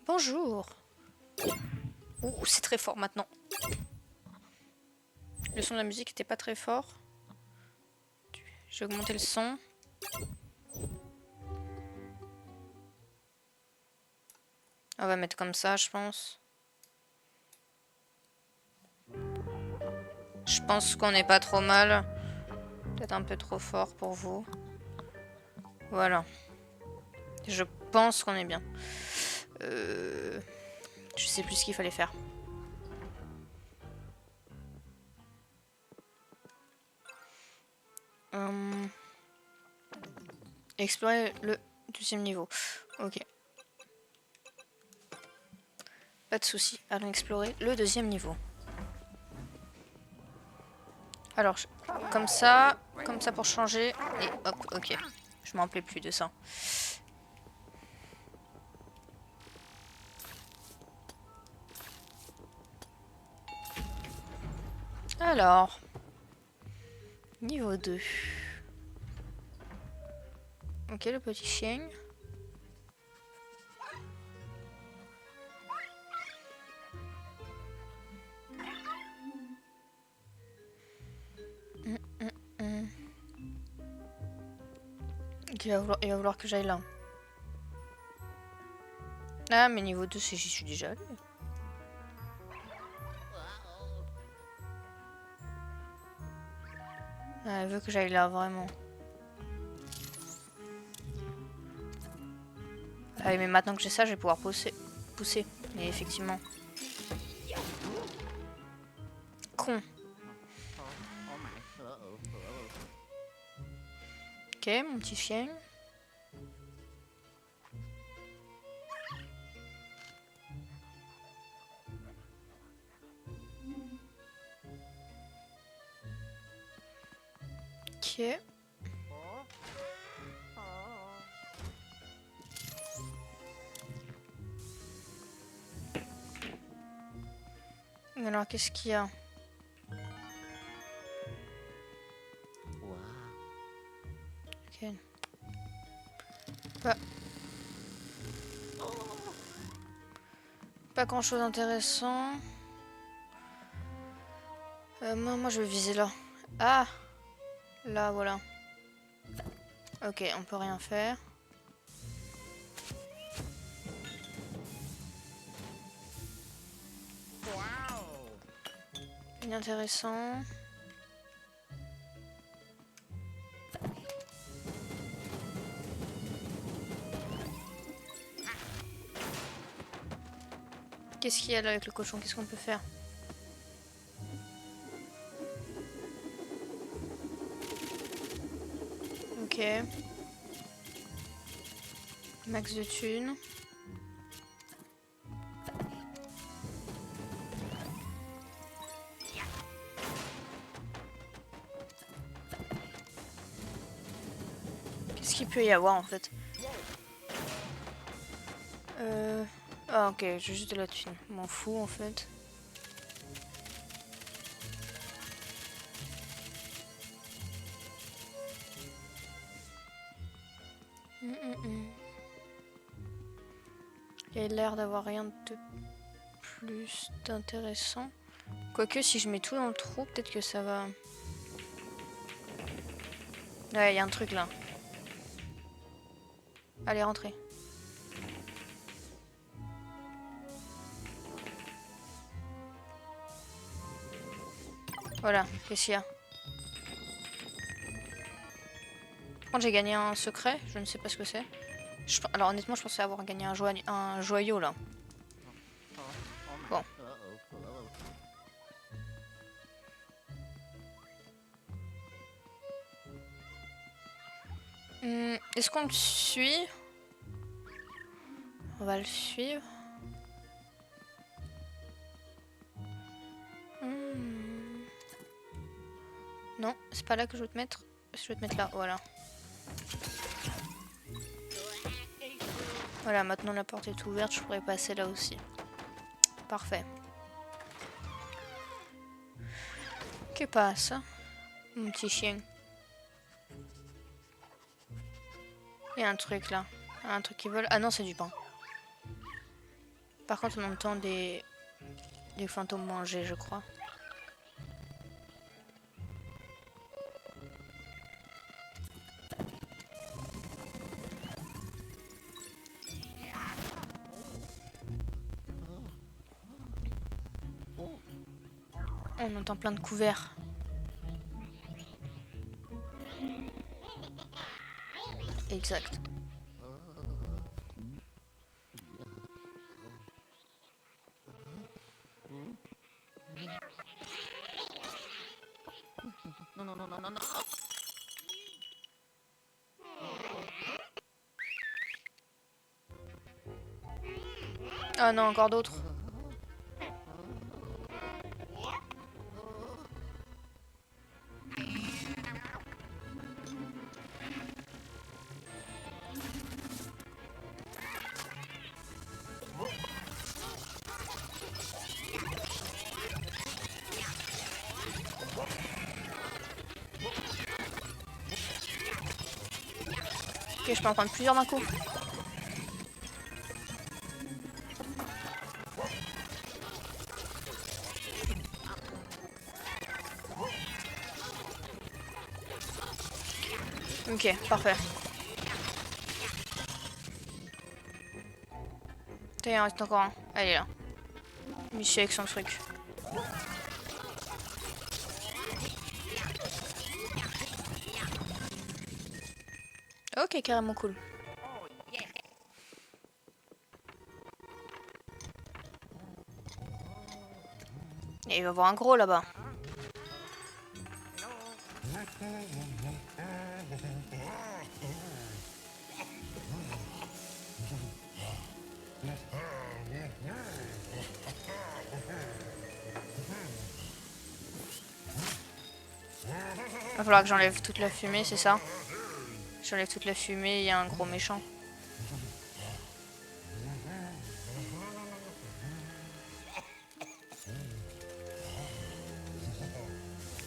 Bonjour. Ouh, c'est très fort maintenant. Le son de la musique était pas très fort. J'ai augmenté le son. On va mettre comme ça, je pense. Je pense qu'on n'est pas trop mal. Peut-être un peu trop fort pour vous. Voilà. Je pense qu'on est bien. Je sais plus ce qu'il fallait faire. Explorer le deuxième niveau. Ok. Pas de souci. Allons explorer le deuxième niveau. Alors, comme ça pour changer. Et hop, ok. Je m'en rappelais plus de ça. Alors, niveau 2. Ok, le petit chien. Ok, il va vouloir que j'aille là. Ah, mais niveau 2, j'y suis déjà allée. Ah, elle veut que j'aille là, vraiment. Ah, mais maintenant que j'ai ça, je vais pouvoir pousser. Mais effectivement. Con. Ok, mon petit chien. Ok. Alors, qu'est-ce qu'il y a? Ok. Pas grand-chose d'intéressant. Moi, je vais viser là. Ah! Là, voilà. Ok, on peut rien faire. Inintéressant. Qu'est-ce qu'il y a là avec le cochon? Qu'est-ce qu'on peut faire? Ok. Max de thunes. Qu'est-ce qu'il peut y avoir en fait? Ah ok, j'ai juste de la thune. M'en fous en fait. Il y a l'air d'avoir rien de plus d'intéressant. Quoique si je mets tout dans le trou, peut-être que ça va... Ouais, il y a un truc là. Allez, rentrez. Voilà, qu'est-ce qu'il y a? Par contre, j'ai gagné un secret, je ne sais pas ce que c'est. Alors honnêtement, je pensais avoir gagné un joyau là. Bon. Est-ce qu'on le suit? On va le suivre. Non, c'est pas là que je veux te mettre. Je veux te mettre là, voilà. Voilà, maintenant la porte est ouverte, je pourrais passer là aussi. Parfait. Que passe, mon petit chien? Il y a un truc là. Un truc qui vole. Ah non, c'est du pain. Par contre, on entend des fantômes manger, je crois. On entend plein de couverts. Exact. Non. Ah non, encore d'autres. Ok, je peux en prendre plusieurs d'un coup. Ok, parfait. Putain, il en reste encore un. Allez là. Monsieur avec son truc. Ok, carrément cool. Et il va y avoir un gros là-bas. Il va falloir que j'enlève toute la fumée, c'est ça? J'enlève toute la fumée, il y a un gros méchant.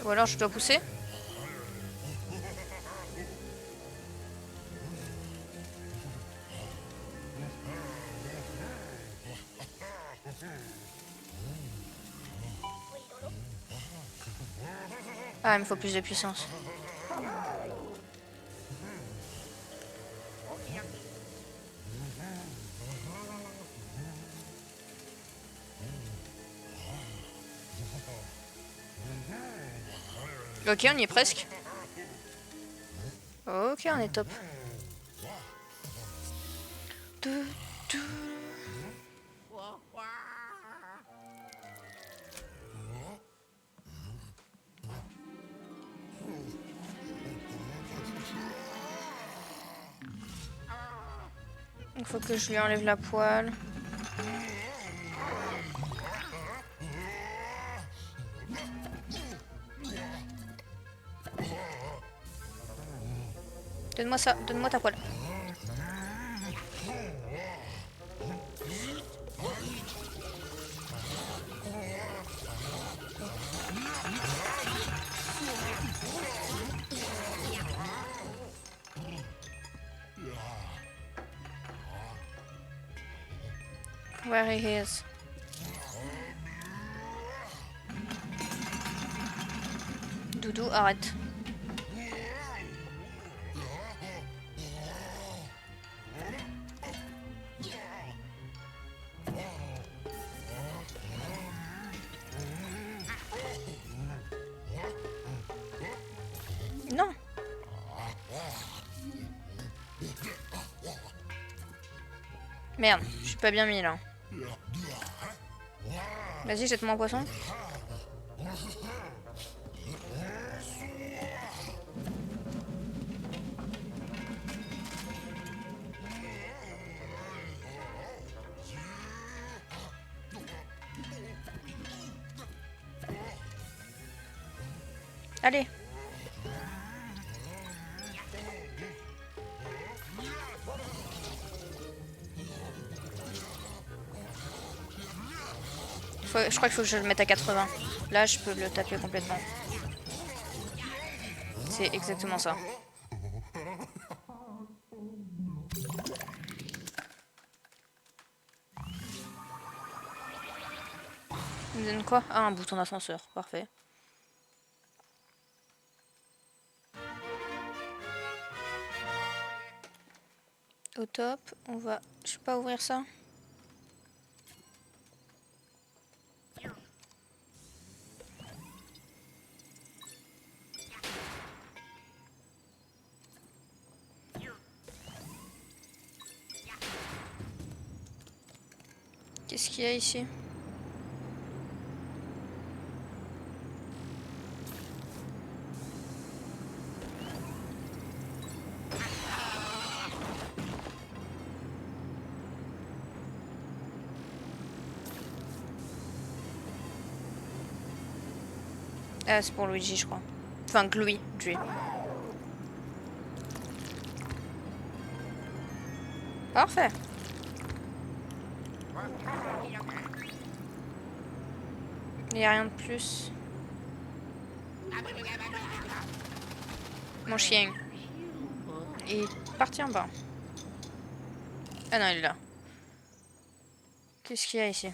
Ou alors je dois pousser? Ah, il me faut plus de puissance. Ok, on y est presque. Ok, on est top. Il faut que je lui enlève la poêle. Donne-moi ça, donne-moi ta poêle. Where he is. Doudou, arrête. Non. Merde, je suis pas bien mis là. Vas-y, jette-moi un poisson. Allez. Je crois qu'il faut que je le mette à 80. Là, je peux le taper complètement. C'est exactement ça. Il me donne quoi? Ah, un bouton d'ascenseur. Parfait. Au top, on va... Je peux pas ouvrir ça? Qu'est-ce qu'il y a ici? Ah, c'est pour Luigi, je crois. Enfin, Louis. Parfait. Il n'y a rien de plus. Mon chien. Il est parti en bas. Ah non, il est là. Qu'est-ce qu'il y a ici?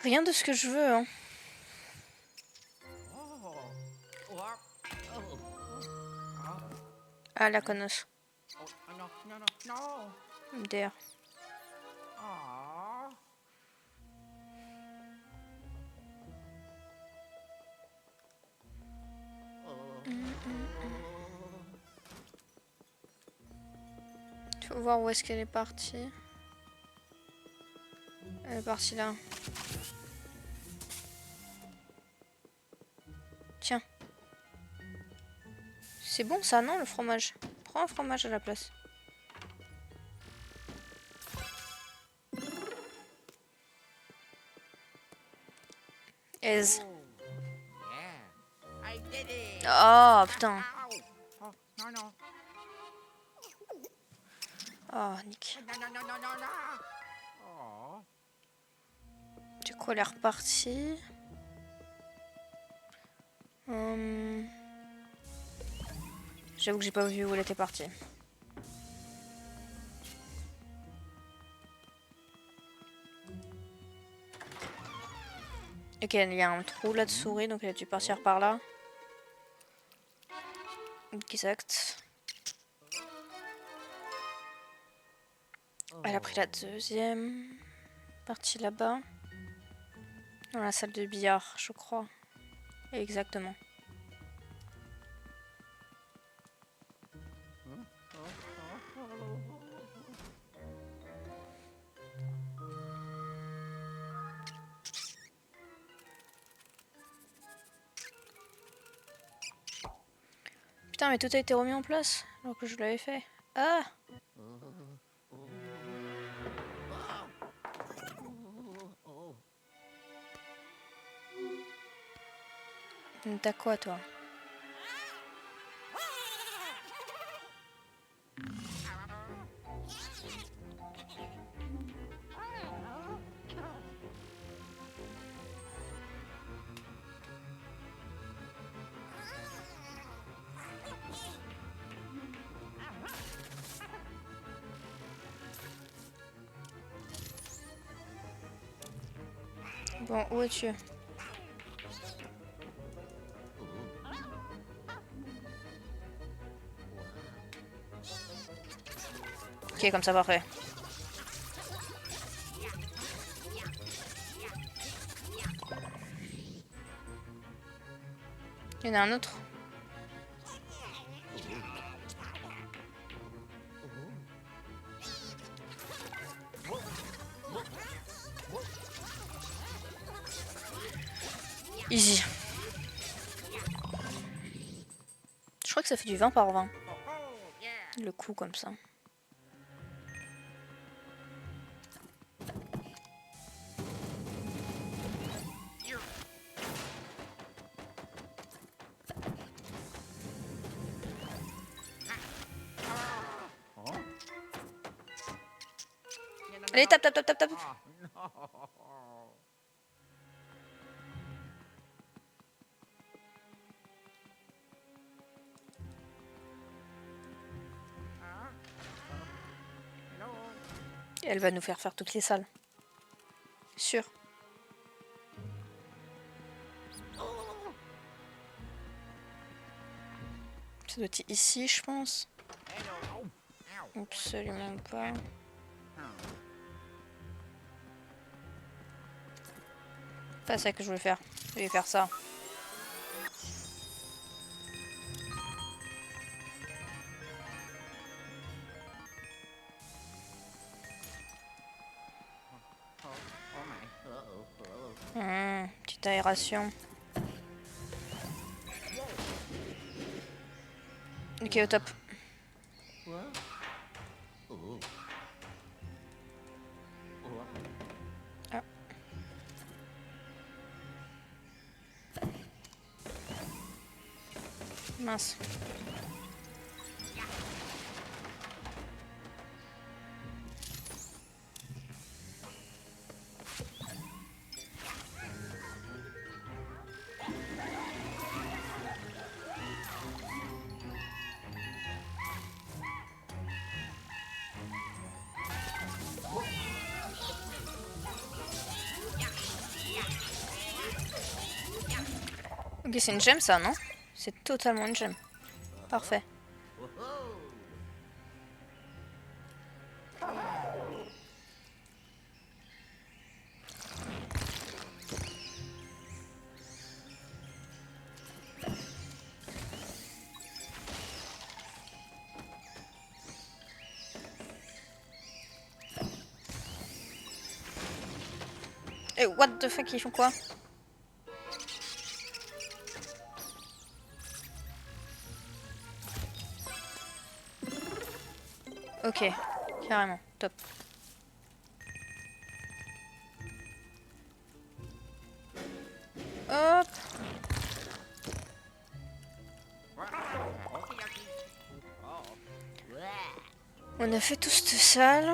Rien de ce que je veux, hein. Ah, la connosse. MDR. Faut voir où est-ce qu'elle est partie. Elle est partie là. Tiens. C'est bon ça, non, le fromage? Prends un fromage à la place. Aise. Oh putain. Oh, nick. Du coup, elle est repartie. J'avoue que j'ai pas vu où elle était partie. Ok, il y a un trou là de souris, donc elle a dû partir par là. Exact. Elle a pris la deuxième partie là-bas. Dans la salle de billard, je crois. Exactement. Putain, mais tout a été remis en place alors que je l'avais fait. Ah! T'as quoi, toi? Bon, où es-tu? Ok, comme ça, parfait. Il y en a un autre? Easy. Je crois que ça fait du 20 par 20. Le coup comme ça. Allez, tape, tape, tape, tape, tape. Elle va nous faire faire toutes les salles. Sûr. Ça doit être ici, je pense. Absolument pas. Pas ça que je voulais faire. Je vais faire ça. Petite aération. Ok, au top. Ah. Mince. Ok, c'est une gemme ça, non? C'est totalement une gemme. Parfait. Et what the fuck, ils font quoi? Ok, carrément, top. Hop. On a fait toute cette salle.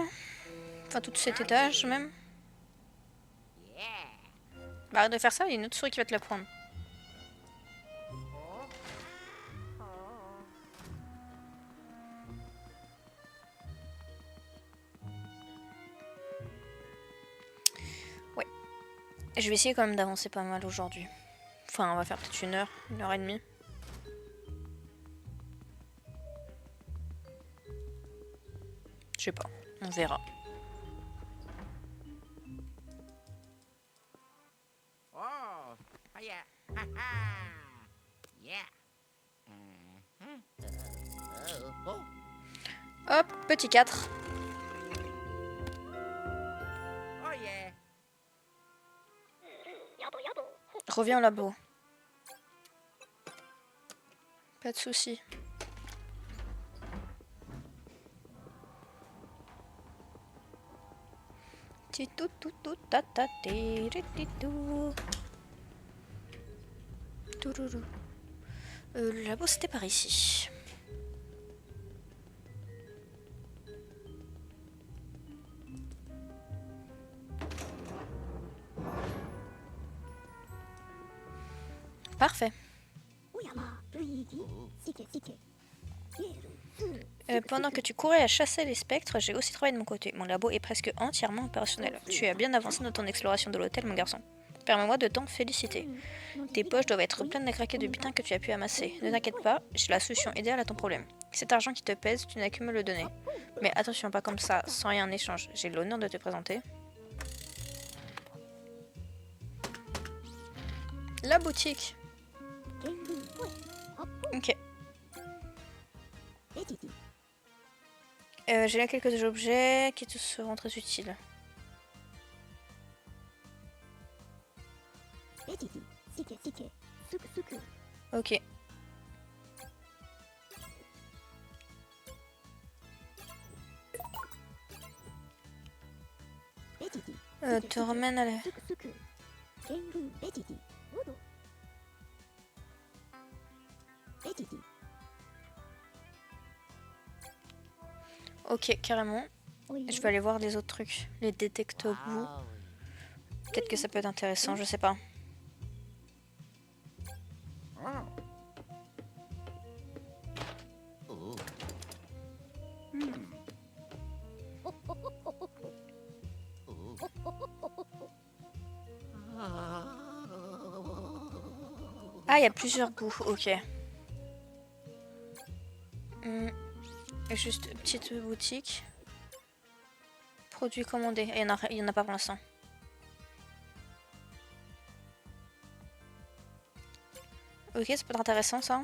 Enfin, tout cet étage même. Bah, arrête de faire ça, il y a une autre souris qui va te la prendre. Ouais. Je vais essayer quand même d'avancer pas mal aujourd'hui. Enfin, on va faire peut-être 1 heure et demie. Je sais pas, on verra. Hop, petit 4. Reviens au labo. Pas de soucis. Le labo c'était par ici. Parfait. Pendant que tu courais à chasser les spectres, j'ai aussi travaillé de mon côté. Mon labo est presque entièrement opérationnel. Tu as bien avancé dans ton exploration de l'hôtel, mon garçon. Permets-moi de t'en féliciter. Tes poches doivent être pleines à craquer de butin que tu as pu amasser. Ne t'inquiète pas, j'ai la solution idéale à ton problème. Cet argent qui te pèse, tu n'as qu'à me le donner. Mais attention, pas comme ça, sans rien en échange. J'ai l'honneur de te présenter la boutique. Ok. J'ai là quelques objets qui te seront très utiles. Ok. Te ramène à la... Ok, carrément. Je vais aller voir les autres trucs. Les détecto-boue. Peut-être que ça peut être intéressant, je sais pas. Ah, il y a plusieurs bouts, ok. Juste petite boutique. Produits commandés. Il y en a pas pour l'instant. Ok, ça peut être intéressant ça.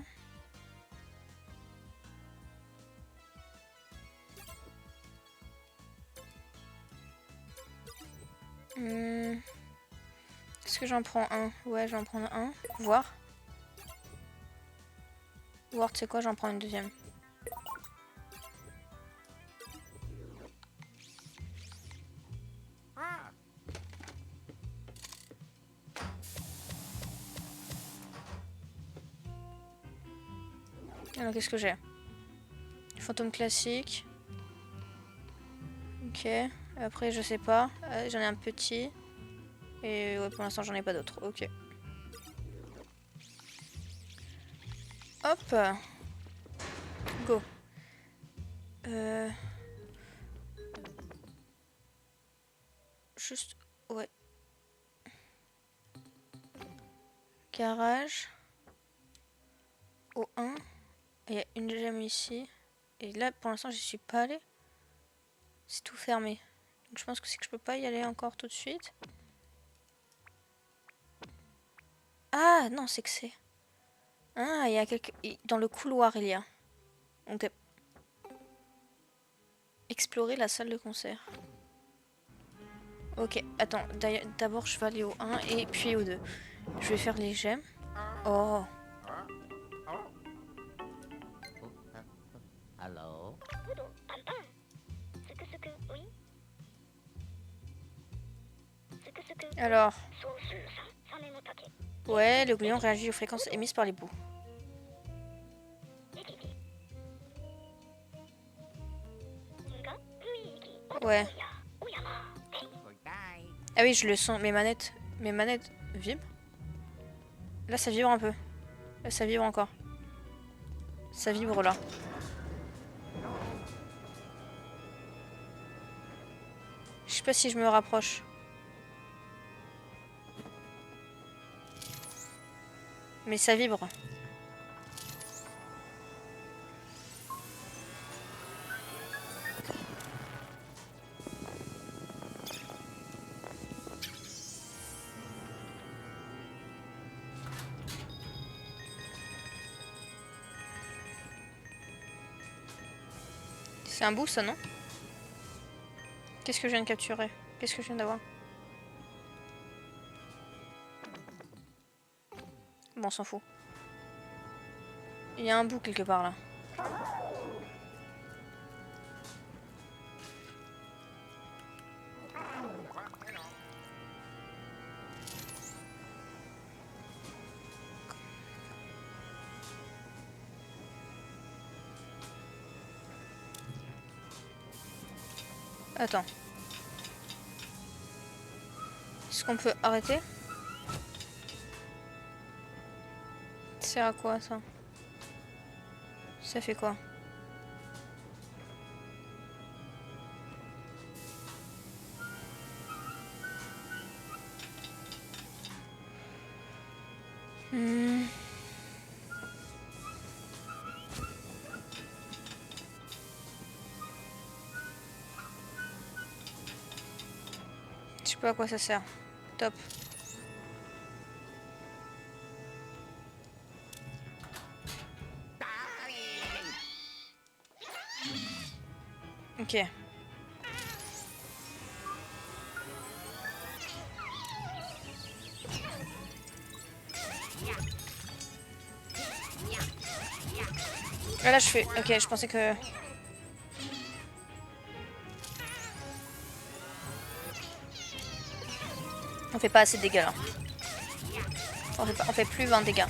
Est-ce que j'en prends un? Ouais, j'en prends un. Voir. Voir, tu sais quoi, j'en prends une deuxième. Alors, qu'est-ce que j'ai? Fantôme classique. Ok. Après, je sais pas. J'en ai un petit. Et ouais, pour l'instant, j'en ai pas d'autres. Ok. Hop. Go. Juste... Ouais. Garage. Au 1. Il y a une gemme ici. Et là, pour l'instant, j'y suis pas allée. C'est tout fermé. Donc je pense que c'est que je peux pas y aller encore tout de suite. Ah, non, c'est que c'est... Ah, il y a quelques... Dans le couloir, il y a. Donc, explorer la salle de concert. Ok, attends. D'abord, je vais aller au 1 et puis au 2. Je vais faire les gemmes. Oh. Allô? Alors. Ouais, le gluon réagit aux fréquences émises par les bouts. Ouais. Ah oui, je le sens. Mes manettes vibrent. Là, ça vibre un peu. Là, ça vibre encore. Ça vibre là. Je sais pas si je me rapproche. Mais ça vibre. C'est un bout ça, non? Qu'est-ce que je viens de capturer? Qu'est-ce que je viens d'avoir? Bon, on s'en fout. Il y a un bout quelque part là. Attends. Est-ce qu'on peut arrêter? Ça sert à quoi ça? Ça fait quoi? Je sais pas à quoi ça sert. Top. Ok. Ah, là je fais... Ok, je pensais que... On fait pas assez de dégâts là. On fait plus 20 dégâts.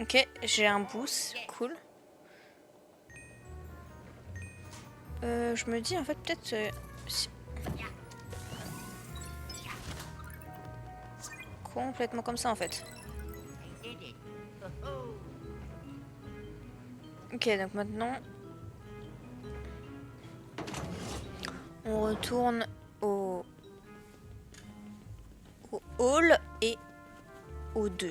Ok, j'ai un boost, cool. Je me dis en fait peut-être... si... complètement comme ça en fait. Ok, donc maintenant on retourne au hall et au 2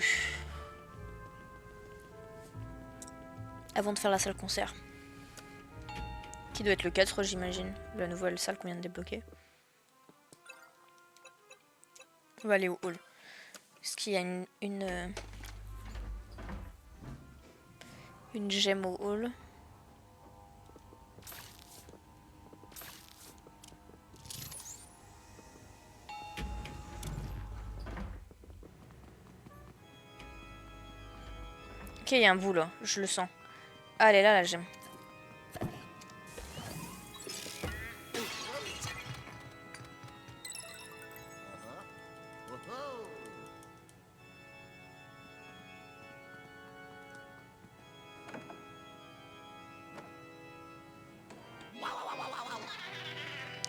avant de faire la salle concert. Qui doit être le 4 j'imagine, la nouvelle salle qu'on vient de débloquer. On va aller au hall. Est-ce qu'il y a une gemme au hall? Ok, il y a un bout là, je le sens. Ah, elle est là la gemme.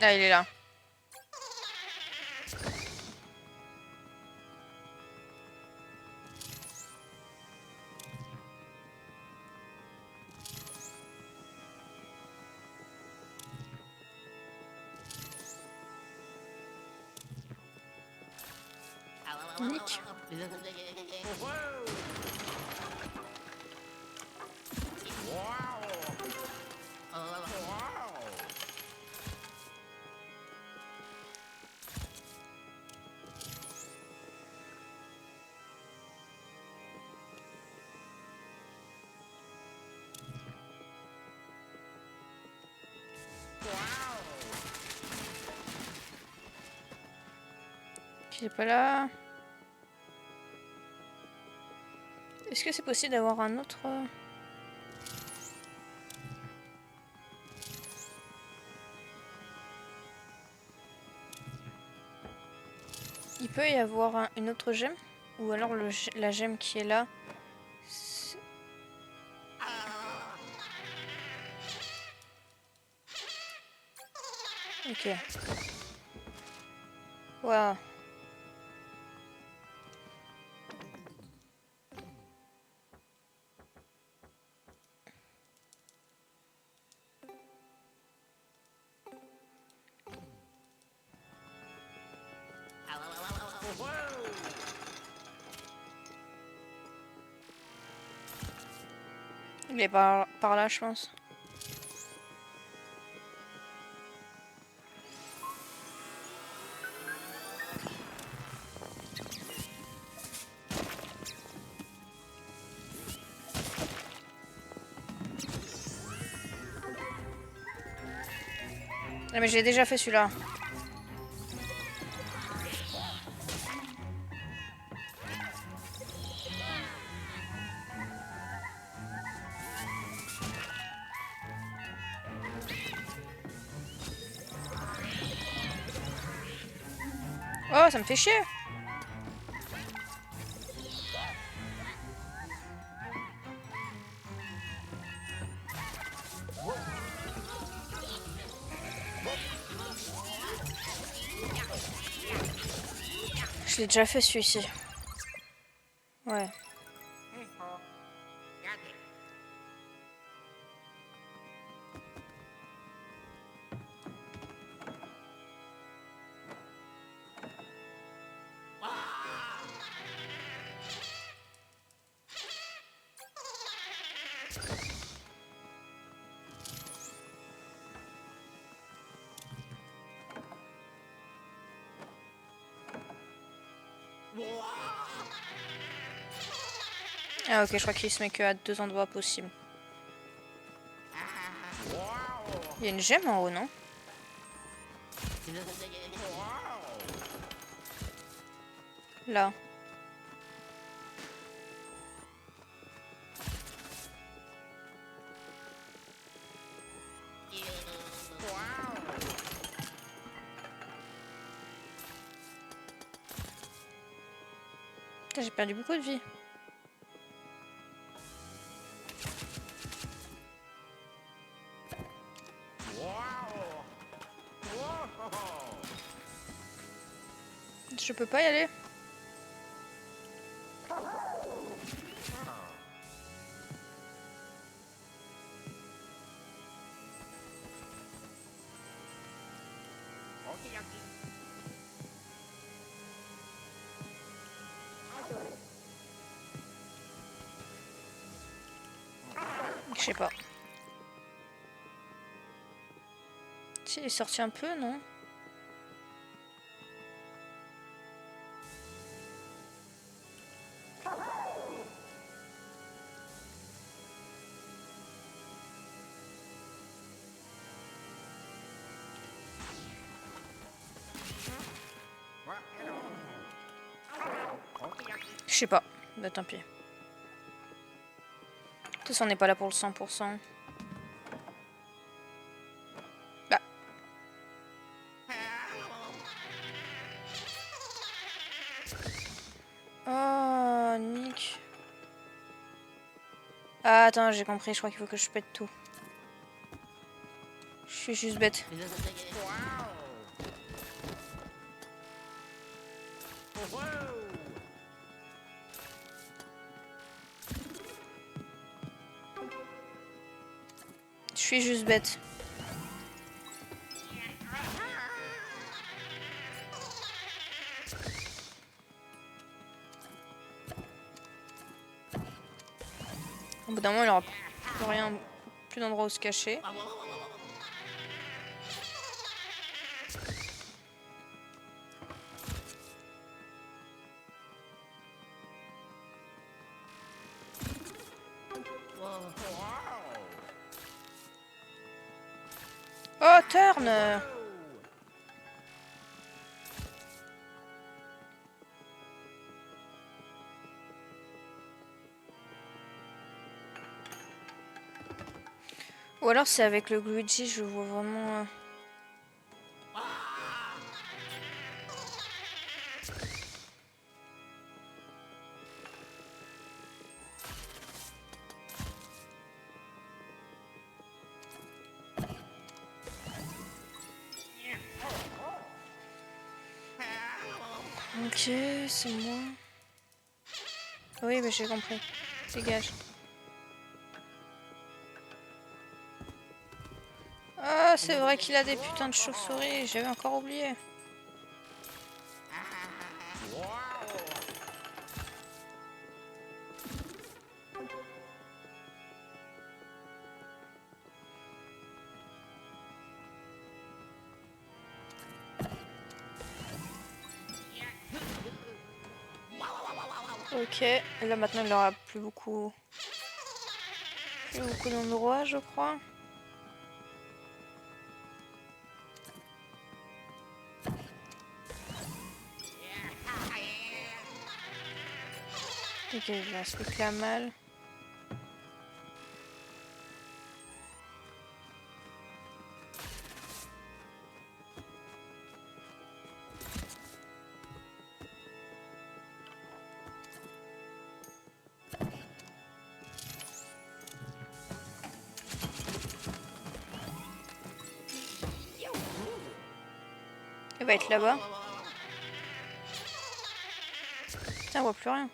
Ah, il est là. Nick. Qui est pas là. Est-ce que c'est possible d'avoir un autre... Il peut y avoir une autre gemme? Ou alors la gemme qui est là... Ok. Waouh. Il est par là, je pense. Ah, mais j'ai déjà fait celui-là. Oh, ça me fait chier. Je l'ai déjà fait celui-ci. Ouais. Ah ok, je crois qu'il se met que à 2 endroits possibles. Il y a une gemme en haut, non? Là. J'ai perdu beaucoup de vie. Je peux pas y aller. Je sais pas. Si, il est sorti un peu, non? Je sais pas. Bah tant pis. De toute façon, on n'est pas là pour le 100%. Bah. Oh, Nick. Ah, attends, j'ai compris. Je crois qu'il faut que je pète tout. Je suis juste bête. Je suis juste bête. Au bout d'un moment, il aura plus rien, plus d'endroit où se cacher. Oh, turn! Ou alors c'est avec le Luigi, je vois vraiment... Ok, c'est moi. Oui, mais j'ai compris. Dégage. Ah, c'est vrai qu'il a des putains de chauves-souris. J'avais encore oublié. Ok, et là maintenant il aura plus beaucoup d'endroits, je crois. Ok, il reste plus que la malle. Il va être là-bas. Putain, on voit plus rien.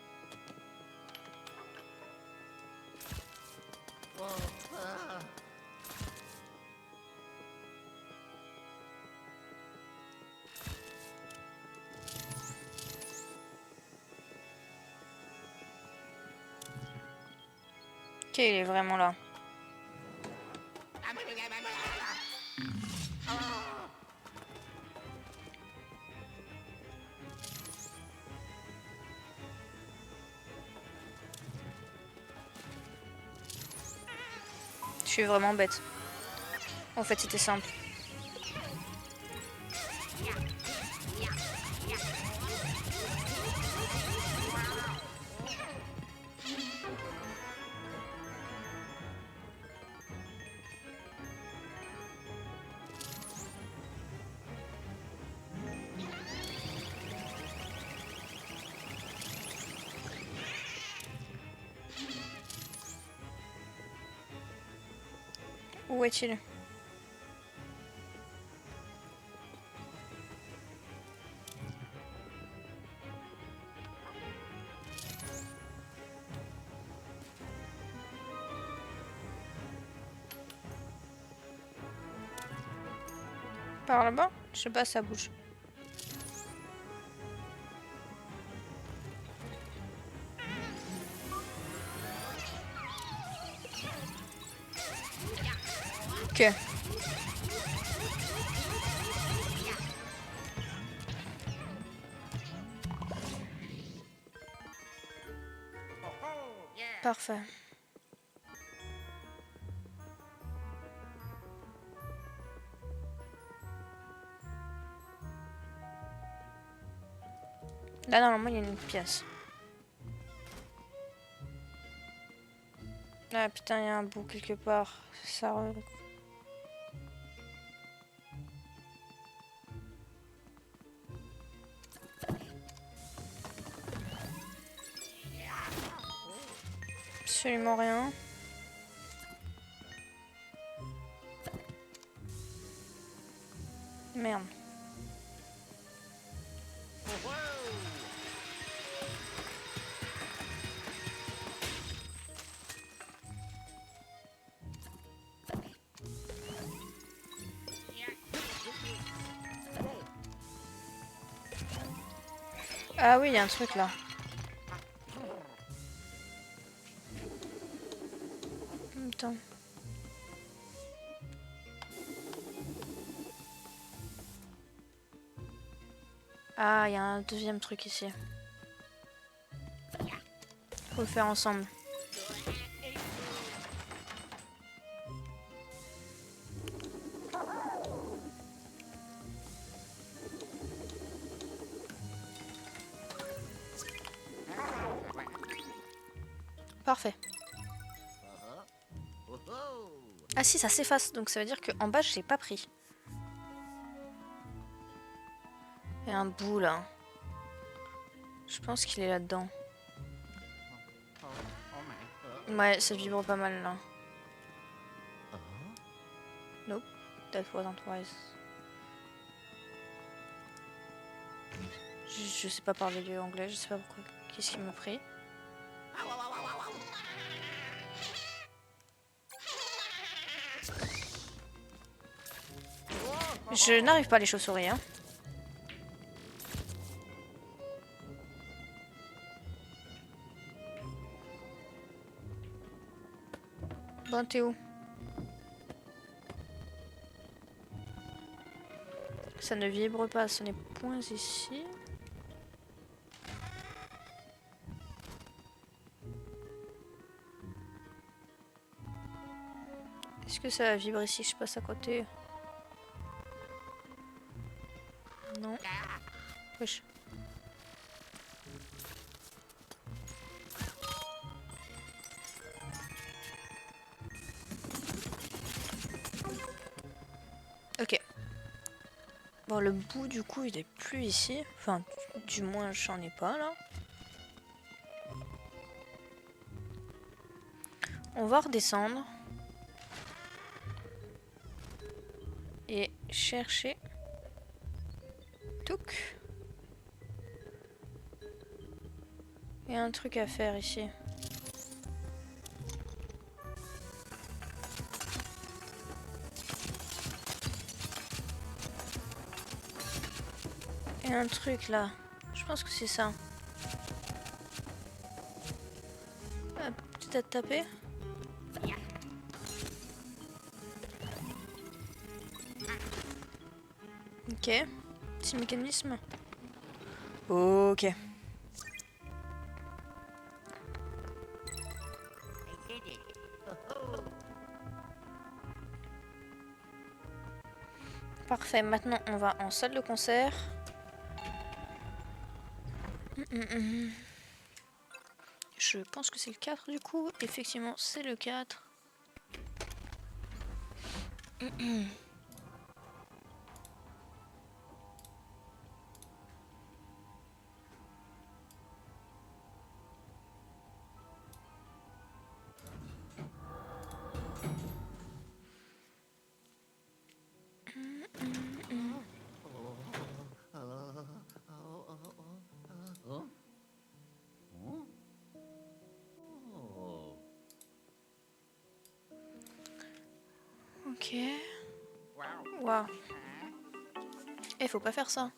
Ok, il est vraiment là. Je suis vraiment bête. En fait, c'était simple. Où est-il? Par là-bas? Je sais pas, ça bouge. Ok. Parfait. Là, normalement, il y a une pièce. Ah putain, il y a un bout quelque part. Ça... Absolument rien. Merde. Ah oui, il y a un truc là. Attends. Ah, il y a un deuxième truc ici. Faut le faire ensemble. Parfait. Ah si, ça s'efface, donc ça veut dire qu'en bas, je l'ai pas pris. Il y a un bout là. Je pense qu'il est là-dedans. Ouais, ça vibre pas mal là. Nope, that wasn't wise. Je sais pas parler anglais, je sais pas pourquoi. Qu'est-ce qui m'a pris? Je n'arrive pas à les chauves-souris, hein. Bon, t'es où? Ça ne vibre pas, ce n'est point ici. Est-ce que ça vibre ici? Je passe à côté. Non. Wesh. Ok. Bon, le bout du coup, il est plus ici. Enfin, du moins, j'en ai pas là. On va redescendre. Et chercher. Touk. Il y a un truc à faire ici. Il y a un truc là. Je pense que c'est ça. Ah, peut-être à taper. Ok. Petit mécanisme. Ok. Parfait. Maintenant, on va en salle de concert. Je pense que c'est le 4 du coup. Effectivement, c'est le 4. Ok. Waouh. Eh, faut pas faire ça.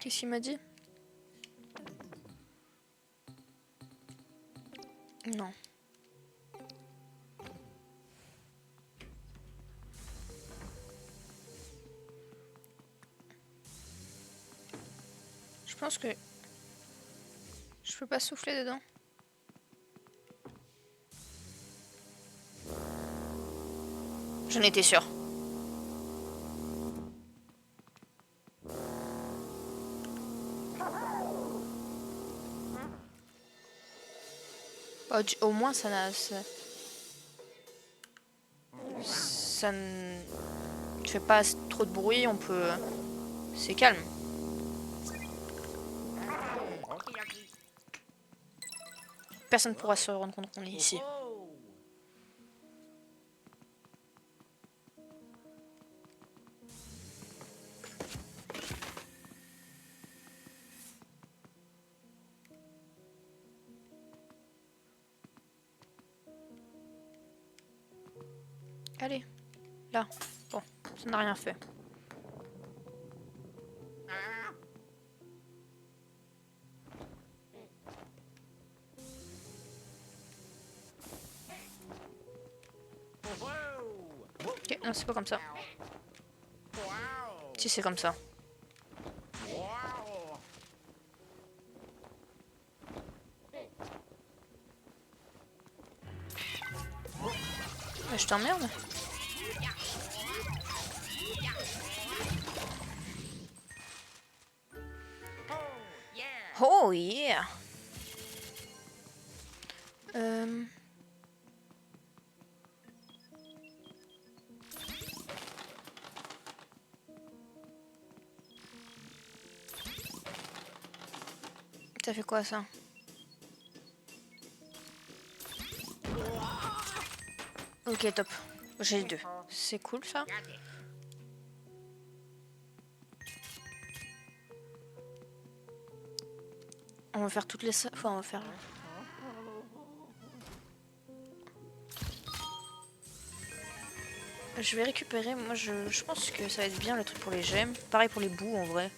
Qu'est-ce qu'il m'a dit? Non. Je pense que je peux pas souffler dedans. J'en étais sûre. Bah, au moins ça n'a... Ça ne fait pas trop de bruit, on peut... C'est calme. Personne ne pourra se rendre compte qu'on est ici. Allez, là. Bon, ça n'a rien fait. Ok, non, c'est pas comme ça. Si, c'est comme ça. Mais je t'emmerde. Oh yeah. Ça fait quoi ça? Ok, top. J'ai les deux. C'est cool ça. On va faire toutes les... Enfin, on va faire... Je vais récupérer, moi je pense que ça va être bien le truc pour les gemmes. Pareil pour les bouts en vrai.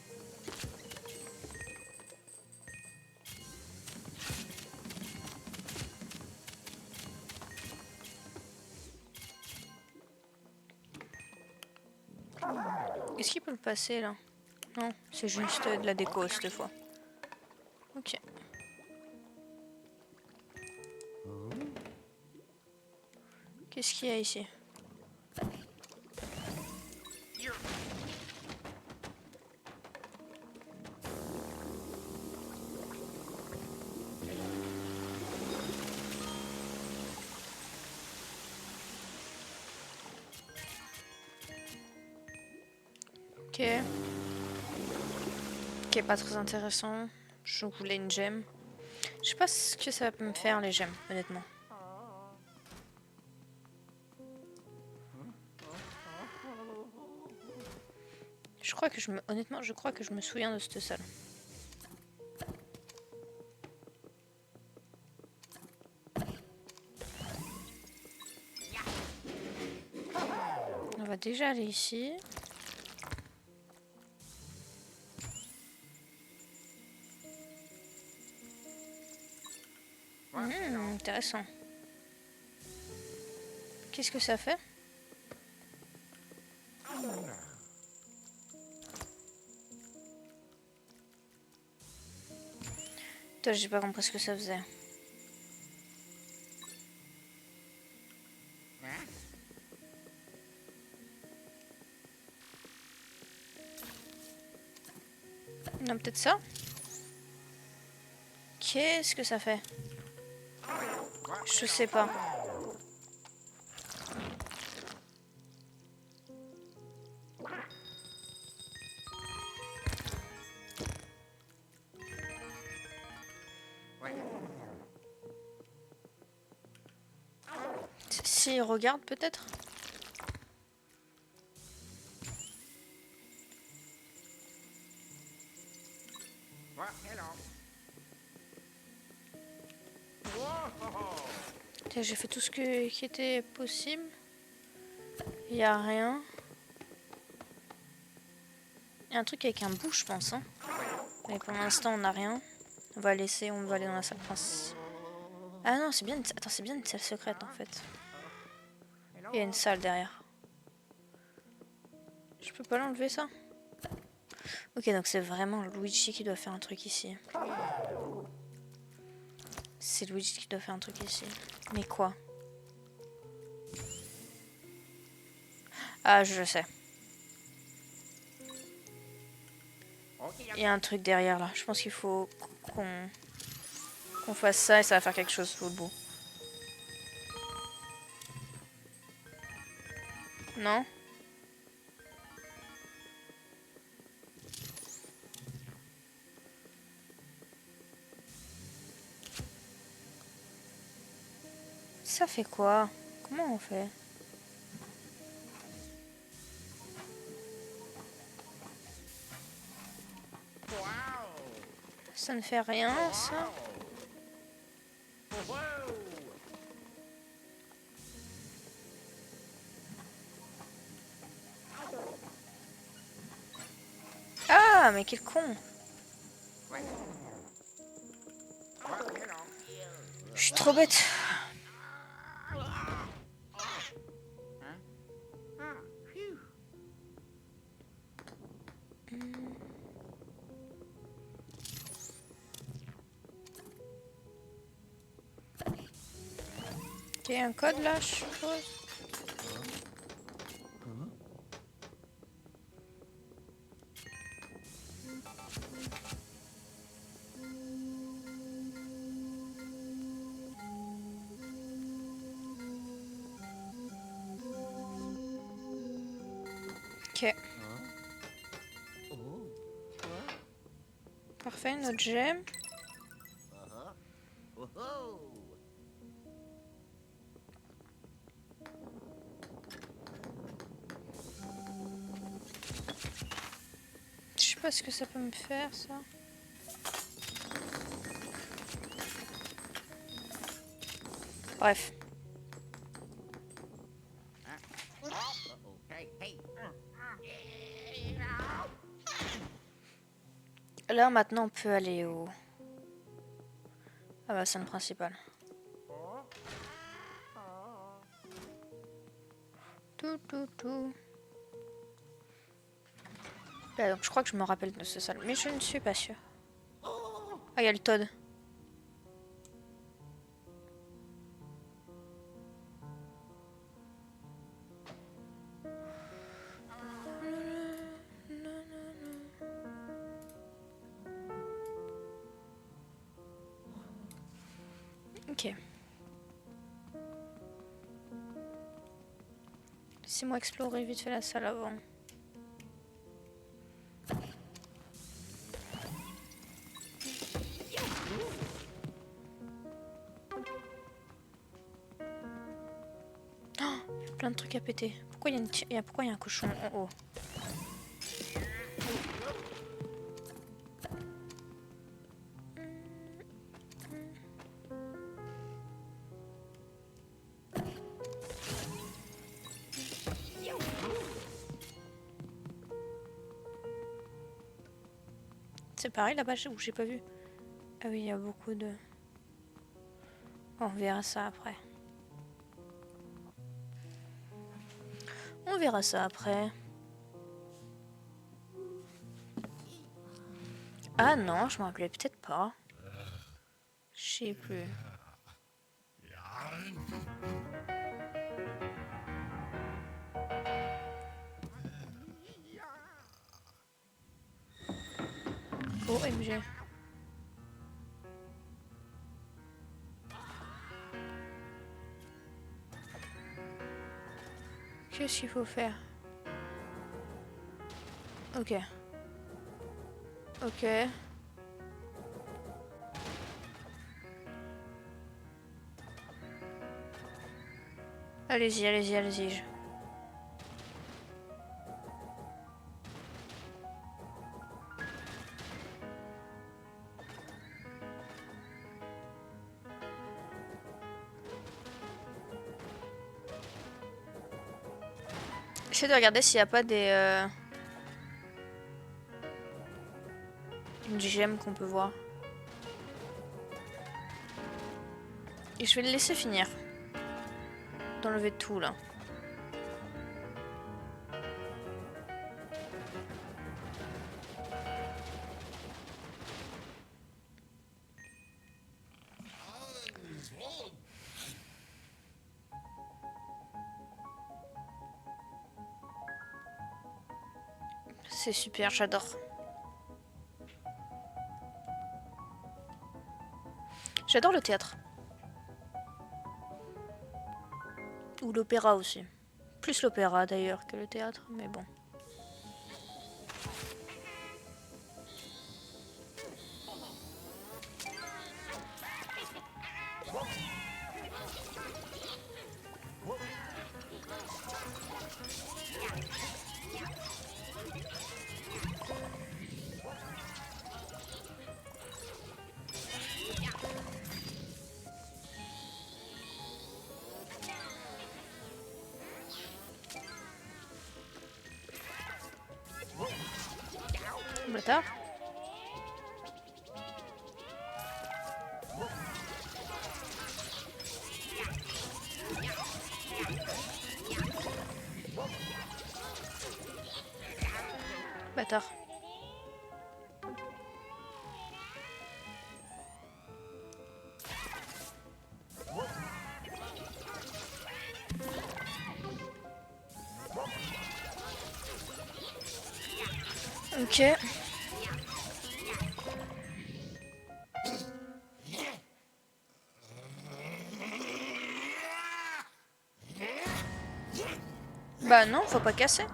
Est-ce qu'il peut le passer là? Non, c'est juste de la déco cette fois. Ok. Qu'est-ce qu'il y a ici? Ok. Ok, pas très intéressant. Je voulais une gemme. Je sais pas ce que ça va me faire les gemmes, honnêtement. Je crois que honnêtement, je crois que je me souviens de cette salle. On va déjà aller ici. Intéressant. Qu'est-ce que ça fait? Toi, j'ai pas compris ce que ça faisait. Non, peut-être ça? Qu'est-ce que ça fait? Je sais pas. Si, regarde peut-être. J'ai fait tout ce qui était possible. Il n'y a rien. Il y a un truc avec un bout, je pense. Hein. Mais pour l'instant, on n'a rien. On va laisser, on va aller dans la salle principale. Ah non, c'est bien une... Attends, c'est bien une salle secrète en fait. Il y a une salle derrière. Je peux pas l'enlever ça? Ok, donc c'est vraiment Luigi qui doit faire un truc ici. C'est Luigi qui doit faire un truc ici. Mais quoi? Ah, je sais. Il y a un truc derrière là. Je pense qu'il faut qu'on fasse ça et ça va faire quelque chose au bout. Non? Ça fait quoi? Comment on fait? Ça ne fait rien, ça? Ah, mais quel con! Je suis trop bête. Ok, un code là, je suppose. Ok. Parfait, notre gemme. Je sais pas ce que ça peut me faire, ça. Bref. Là, maintenant, on peut aller au... Ah bah, scène principale. Tout. Là, donc, je crois que je me rappelle de ce salle, mais je ne suis pas sûre. Ah, il y a le Toad. Ok. Laissez-moi explorer vite fait la salle avant. Oh, il y a plein de trucs à péter. Pourquoi il y a pourquoi il y a un cochon en haut? C'est pareil là-bas où j'ai pas vu. Ah oui, il y a beaucoup de... On verra ça après. On verra ça après. Ah non, je m'en rappelais peut-être pas. Je sais plus. OMG. Qu'est-ce qu'il faut faire? Ok. Ok. Allez-y, allez-y, allez-y. J'essaie de regarder s'il n'y a pas des gemmes qu'on peut voir. Et je vais le laisser finir. D'enlever tout là. C'est super, j'adore. J'adore le théâtre. Ou l'opéra aussi. Plus l'opéra d'ailleurs que le théâtre, mais bon. Bâtard. Bâtard. Ok. Bah non, faut pas casser.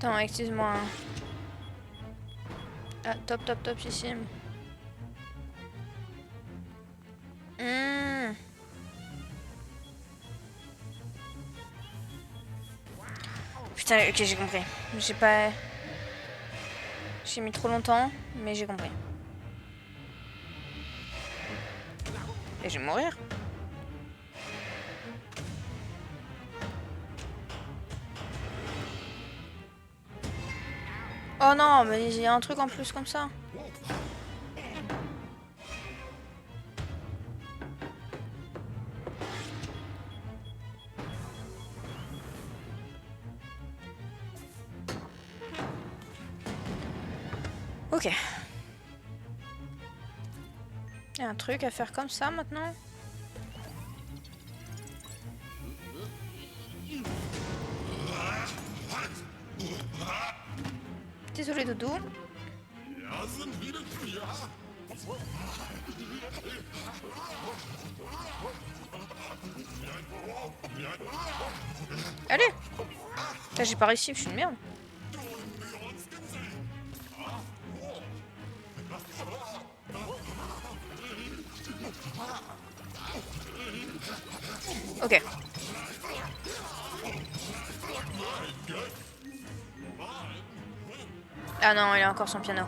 Attends, excuse-moi. Ah, top, top, top, ici. Putain, ok, j'ai compris. J'ai pas... J'ai mis trop longtemps, mais j'ai compris. Et je vais mourir. Oh non, mais il y a un truc en plus comme ça. Ok. Il y a un truc à faire comme ça maintenant. Désolé Doudou. Allez. Là j'ai pas réussi, je suis une merde. Ok. Ah non, il a encore son piano.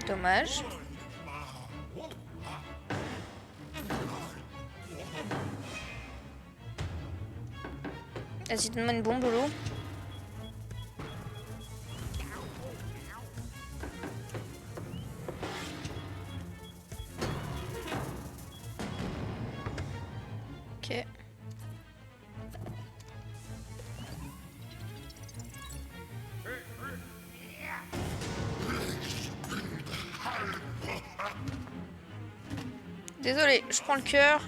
Dommage. Vas-y, donne-moi une bombe, Lolo. Ok. Désolé, je prends le cœur.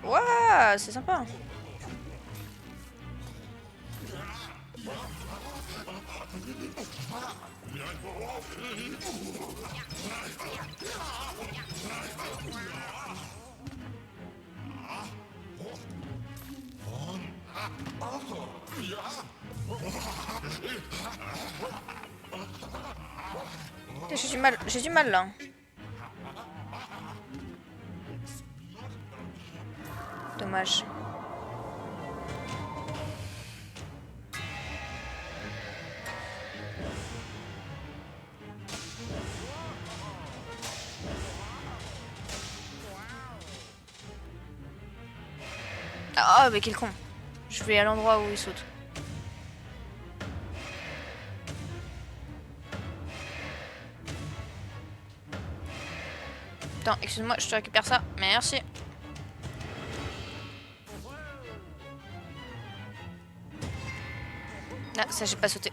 Waouh, c'est sympa. J'ai du mal là. Dommage. Ah, mais quel con. Je vais à l'endroit où il saute. Attends, excuse-moi, je te récupère ça. Merci. Ah, ça j'ai pas sauté.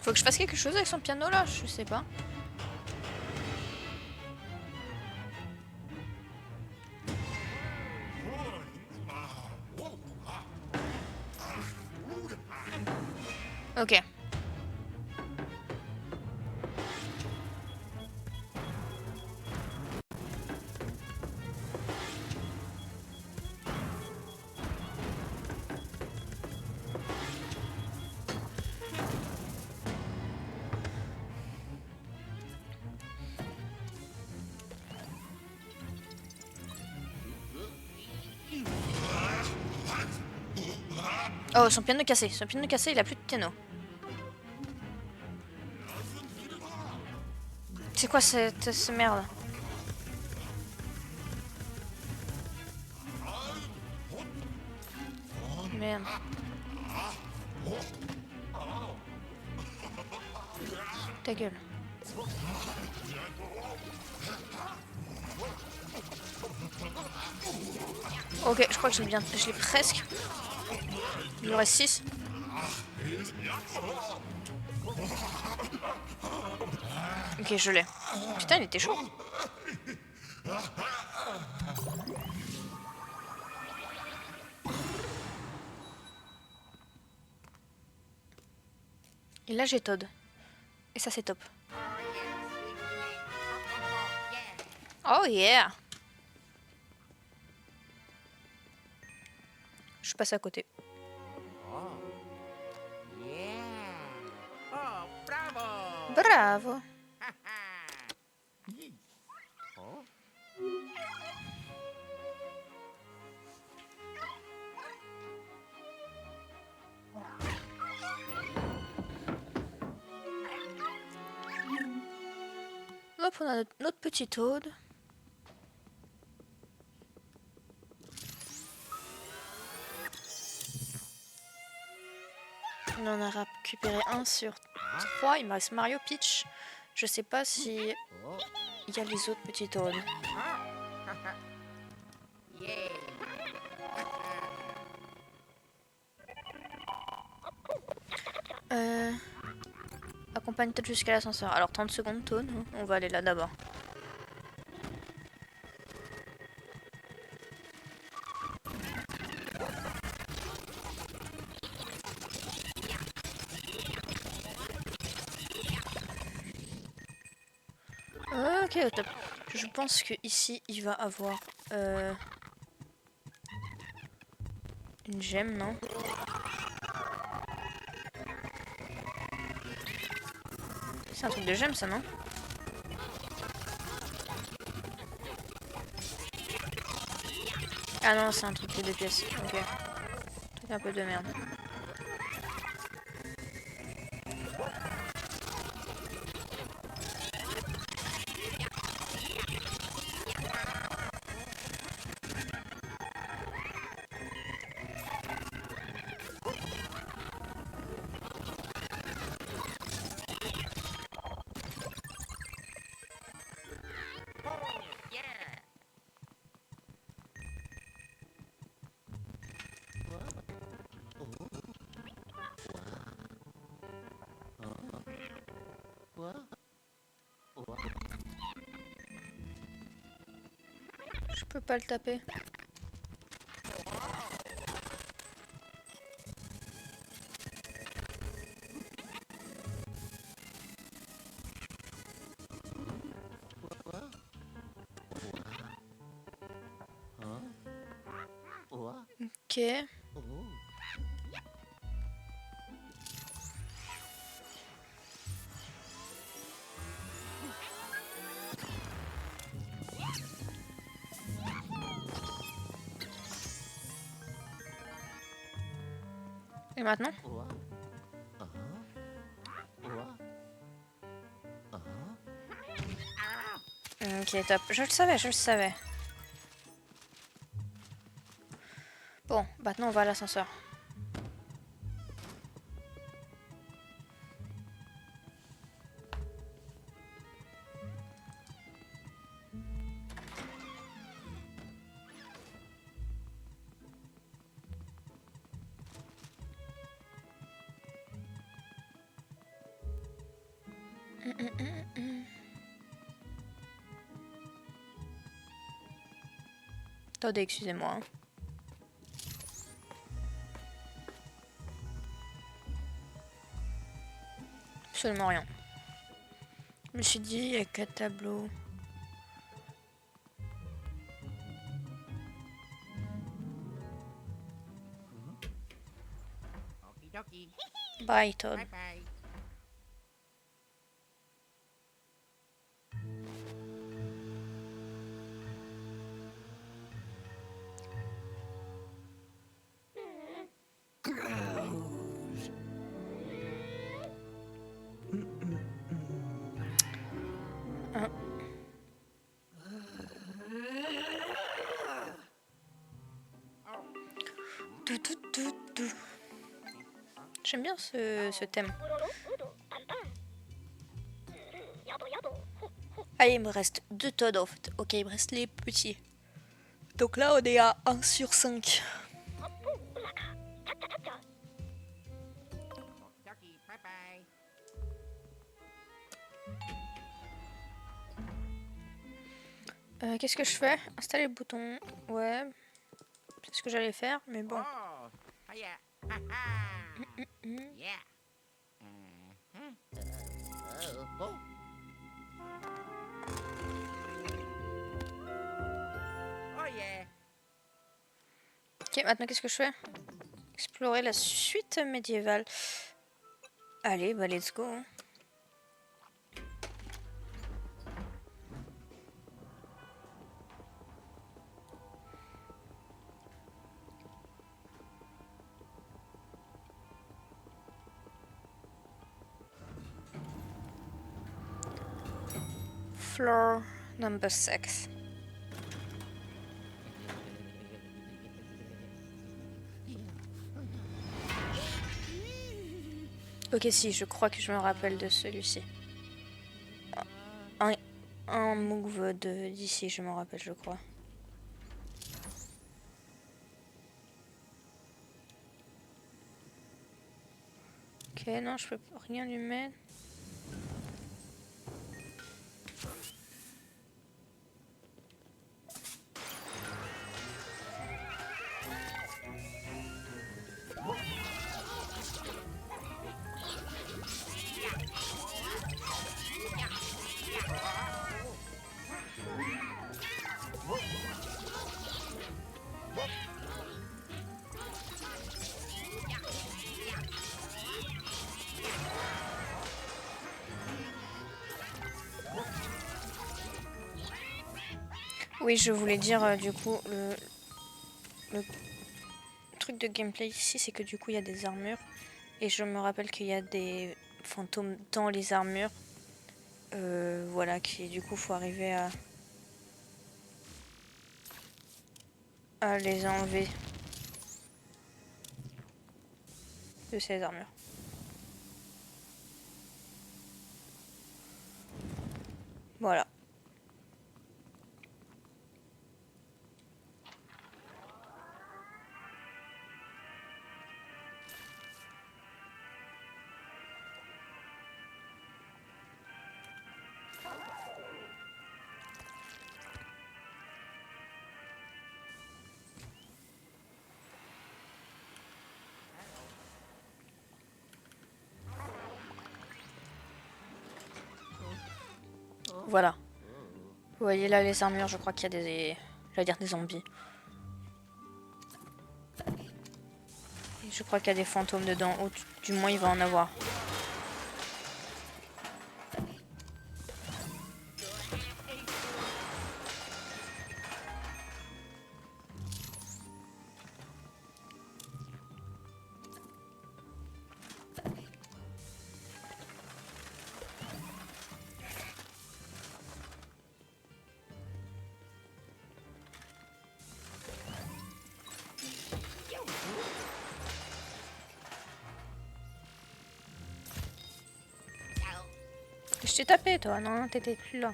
Faut que je fasse quelque chose avec son piano là, je sais pas. Ok. Oh, son piano cassé. Son piano cassé, il a plus de piano. C'est quoi cette merde? Merde. Ta gueule. Ok, je crois que je l'ai presque. Il en reste 6. Ok, je l'ai. Putain, il était chaud. Et là, j'ai Todd. Et ça, c'est top. Oh yeah! Je passe à côté. Bravo! Hop, on a notre petit Toad. On en a récupéré un sur 3. Il me reste Mario, Peach. Je sais pas si il y a les autres petits Toads. Accompagne Toad jusqu'à l'ascenseur. Alors 30 secondes Toad, on va aller là d'abord. Ok, au top. Je pense que ici il va avoir une gemme, non? C'est un truc de gemme ça, non? Ah non, c'est un truc de pièces. Ok. Truc un peu de merde. peux pas le taper. Ok. Et maintenant? Ok, top. Je le savais, je le savais. Bon, maintenant on va à l'ascenseur. Attendez, excusez-moi. Hein. Absolument rien. Je me suis dit, il y a 4 tableaux. Bye, Todd. Bye bye. J'aime bien ce thème. Allez, il me reste 2 Todd en fait. Ok, il me reste les petits. Donc là, on est à 1 sur 5. Ducky, bye bye. Qu'est-ce que je fais? Installer le bouton. Ouais. C'est ce que j'allais faire, mais bon. Oh, hiya. Ha ha. Yeah. Bon. Oh yeah. Ok, maintenant qu'est-ce que je fais? Explorer la suite médiévale. Allez, bah let's go. Hein. Floor number 6. Ok, si, je crois que je me rappelle de celui-ci. Un move d'ici, je me rappelle, je crois. Ok, non, je peux rien lui mettre. Oui, je voulais dire, du coup, le truc de gameplay ici, c'est que du coup, il y a des armures. Et je me rappelle qu'il y a des fantômes dans les armures. Voilà, qui du coup, faut arriver à les enlever de ces armures. Voilà. Voilà. Vous voyez là les armures, je crois qu'il y a des... J'allais dire des zombies. Et je crois qu'il y a des fantômes dedans, ou du moins il va en avoir. Je t'ai tapé toi, non, t'étais plus là.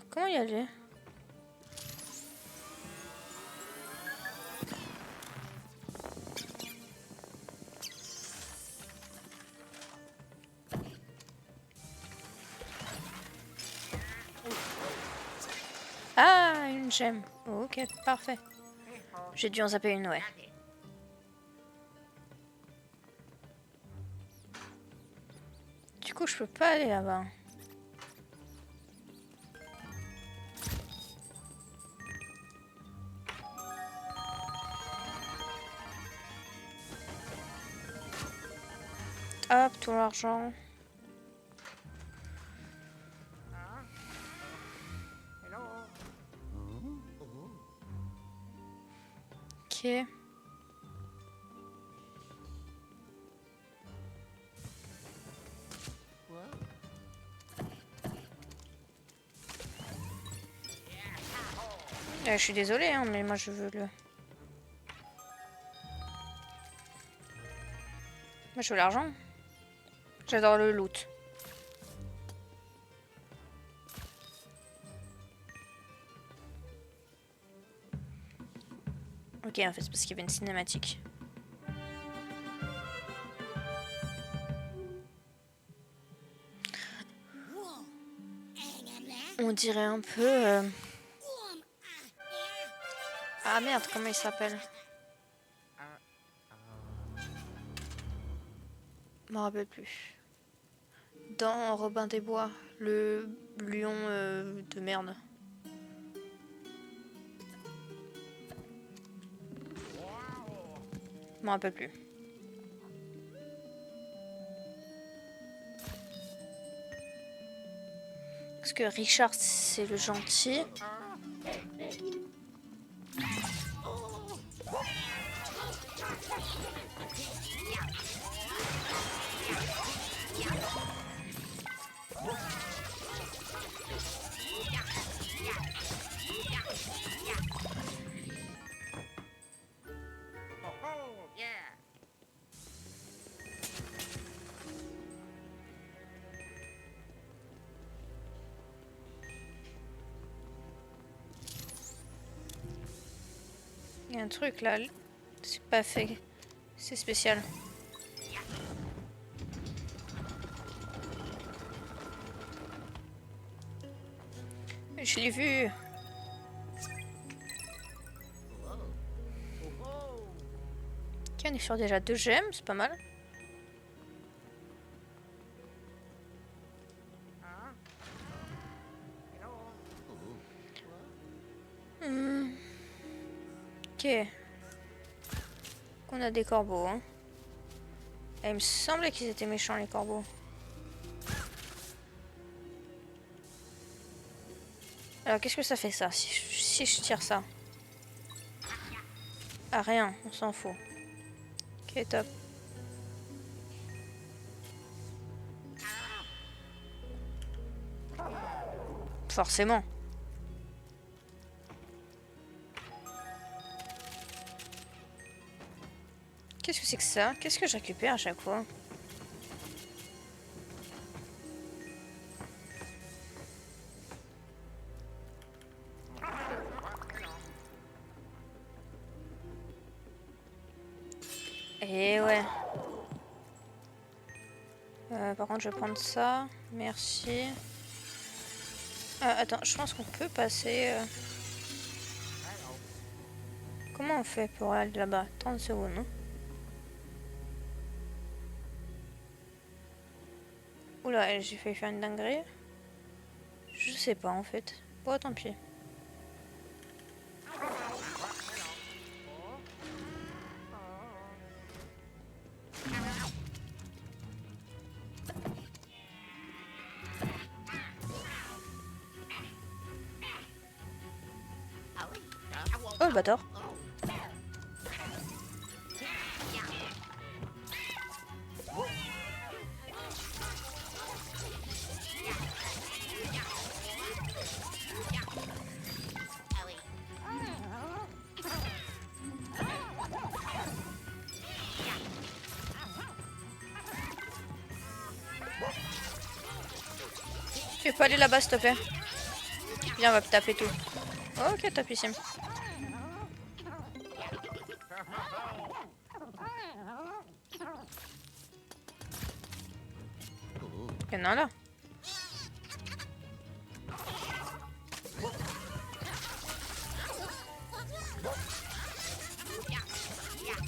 Comment y aller? Ah, une gemme. Ok, parfait. J'ai dû en zapper une, ouais. Du coup, je peux pas aller là-bas. Hop, tout l'argent. Ok. Je suis désolée, hein, mais moi je veux le... Moi je veux l'argent. J'adore le loot. Ok, en fait, c'est parce qu'il y avait une cinématique. On dirait un peu... Ah merde, comment il s'appelle? Je m'en rappelle plus. Dans Robin des Bois, le lion de merde. Je m'en rappelle plus. Parce que Richard, c'est le gentil. Il y a un truc là. C'est pas fait. C'est spécial. Je l'ai vu. Ok, on est sur déjà 2 gemmes, c'est pas mal. Ok. On a des corbeaux. Hein. Et il me semblait qu'ils étaient méchants les corbeaux. Alors qu'est-ce que ça fait ça si je tire ça? Ah rien, on s'en fout. Ok, top. Forcément. Qu'est-ce que c'est que ça? Qu'est-ce que je récupère à chaque fois? Et ouais. Par contre, je vais prendre ça. Merci. Attends, je pense qu'on peut passer... Comment on fait pour aller là-bas? 30 secondes, hein. Oula, j'ai failli faire une dinguerie. Je sais pas en fait. Bon, tant pis. Oh le bâtard. Tu peux aller là-bas s'il te plaît. Viens, on va taper tout. Ok, tapissime. Il y en a un là.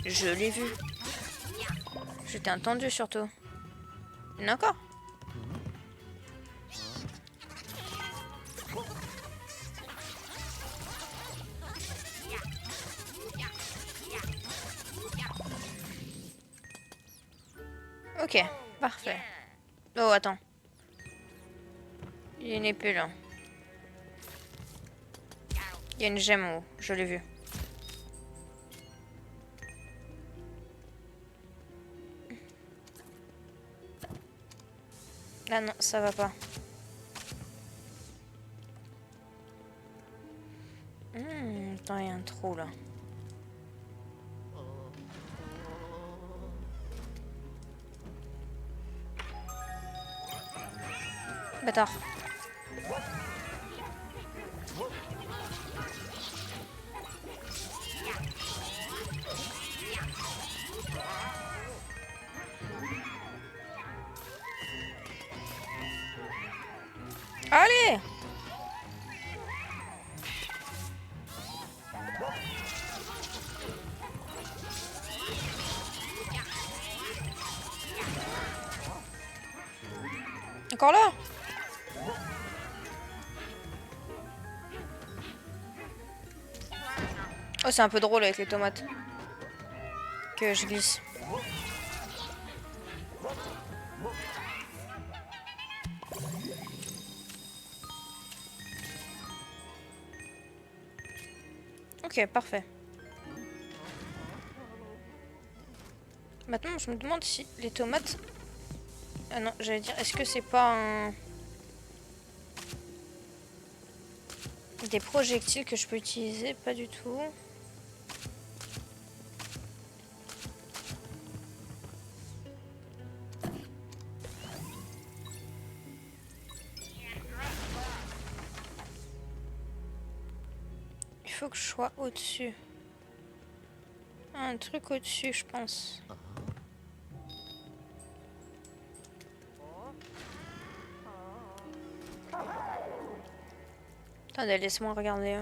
Je l'ai vu. J'étais entendu surtout. Il y en a encore. Ok, parfait. Oh, attends. Il y a une épée là. Il y a une gemme en haut, je l'ai vu. Ah non, ça va pas. Attends, il y a un trou là. Bâtard. Allez! Encore là? Oh, c'est un peu drôle avec les tomates. Que je glisse. Ok, parfait. Maintenant, je me demande si les tomates... Ah non, j'allais dire, est-ce que c'est pas un... des projectiles que je peux utiliser? Pas du tout. Il faut que je sois au-dessus. Un truc au-dessus, je pense. Attendez, laisse-moi regarder.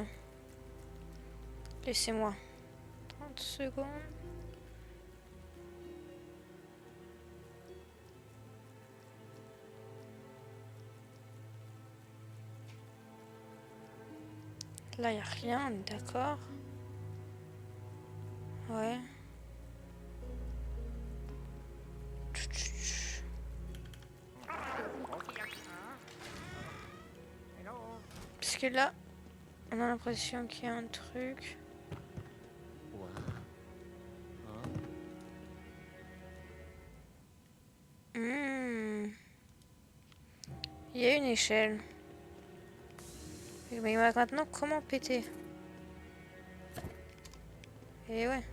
Laissez-moi. 30 secondes. Là, il n'y a rien, on est d'accord. Ouais. Parce que là, on a l'impression qu'il y a un truc. Il y a une échelle. Mais maintenant, comment péter? Et ouais.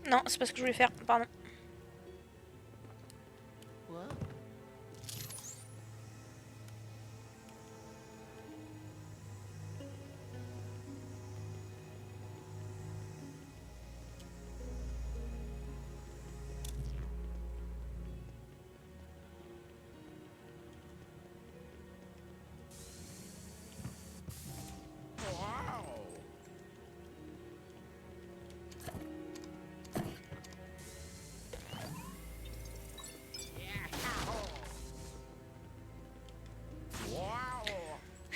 Non, c'est pas ce que je voulais faire, pardon.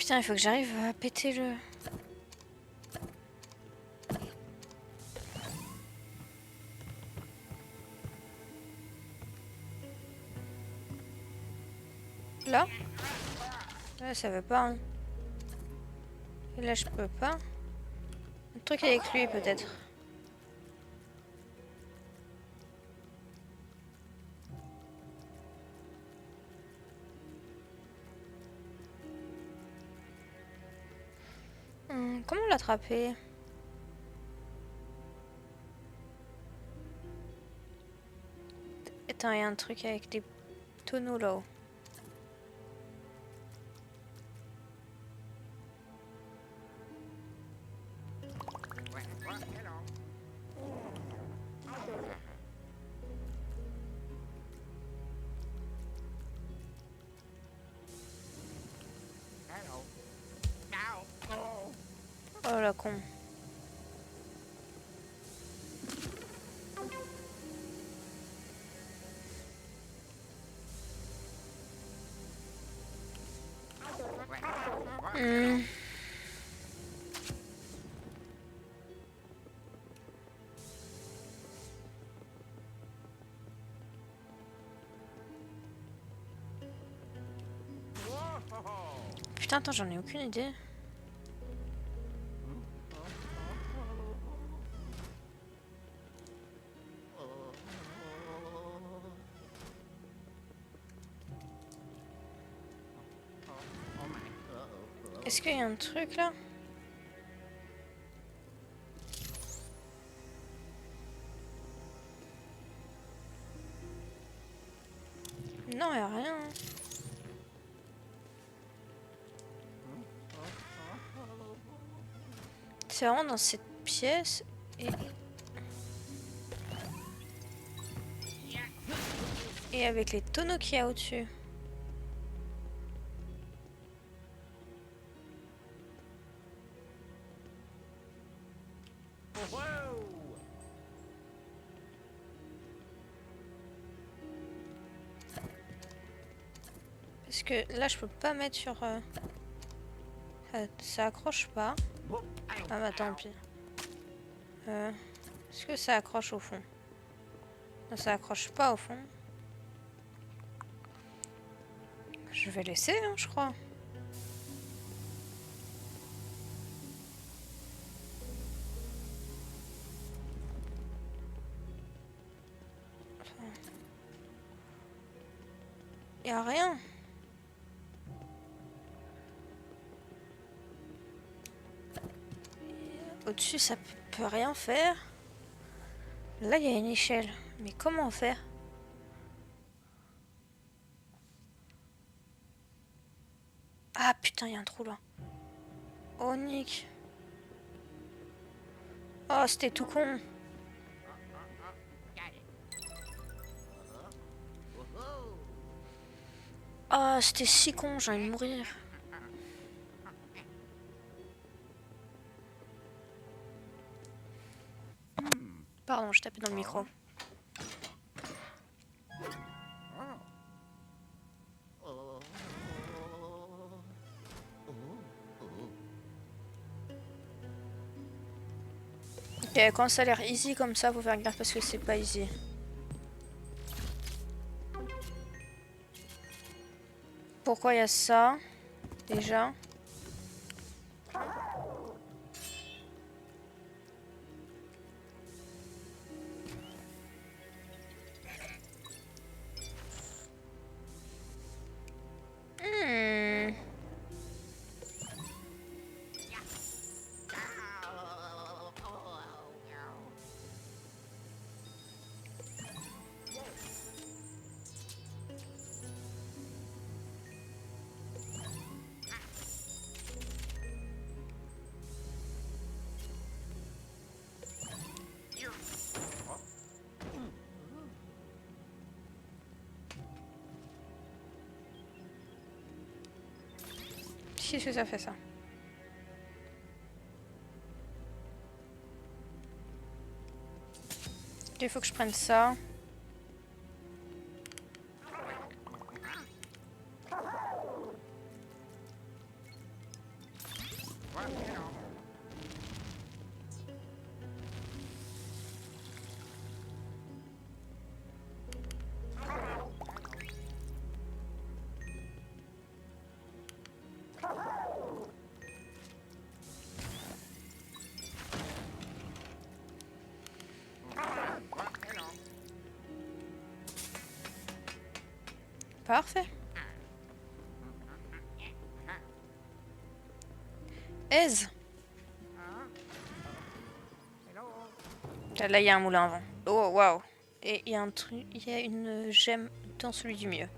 Putain, il faut que j'arrive à péter le... Là? Là, ça veut pas. Hein. Et là, je peux pas. Un truc avec lui, peut-être. Comment l'attraper? Attends, il y a un truc avec des tonneaux là-haut. Oh la con. Putain, attends, j'en ai aucune idée. Est-ce qu'il y a un truc là? Non, il n'y a rien. C'est vraiment dans cette pièce et avec les tonneaux qu'il y a au-dessus. Parce que là, je peux pas mettre sur... Ça accroche pas. Ah bah tant pis. Est-ce que ça accroche au fond? Non, ça accroche pas au fond. Je vais laisser, hein, je crois. Y a rien. Au-dessus, ça peut rien faire. Là, il y a une échelle. Mais comment faire? Ah putain, il y a un trou là. Oh, Nick. Oh, c'était tout con. Oh, c'était si con, j'ai envie de mourir. Pardon, je tapais dans le micro. Ok, quand ça a l'air easy comme ça, faut faire gaffe parce que c'est pas easy. Pourquoi il y a ça déjà? Qu'est-ce que ça fait ça? Il faut que je prenne ça. Parfait. Aise. Là, il y a un moulin à vent. Oh, waouh. Et il y a un truc, il y a une gemme dans celui du milieu.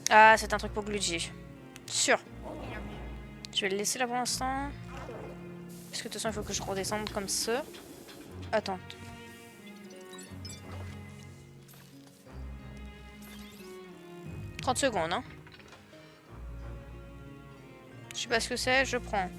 Ah, c'est un truc pour Luigi. Sûr. Je vais le laisser là pour l'instant. Parce que de toute façon, il faut que je redescende comme ça. Attends. « 30 secondes, hein. Je sais pas ce que c'est, je prends.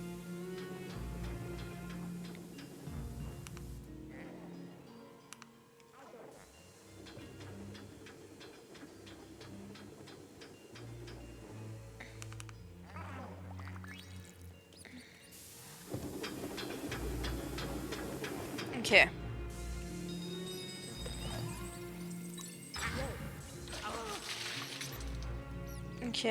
Ok. Ok.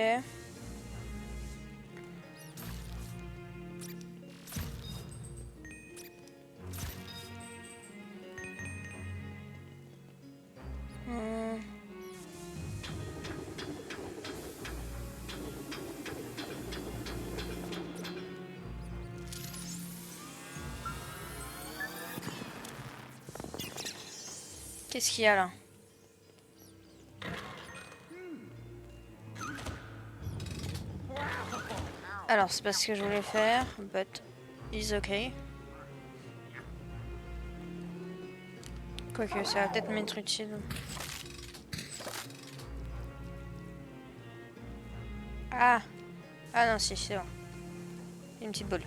Qu'est-ce qu'il y a là? Alors, c'est pas ce que je voulais faire, but it's okay. Quoique, ça va peut-être m'être utile. Ah! Ah non, si, c'est bon. Il y a une petite boule.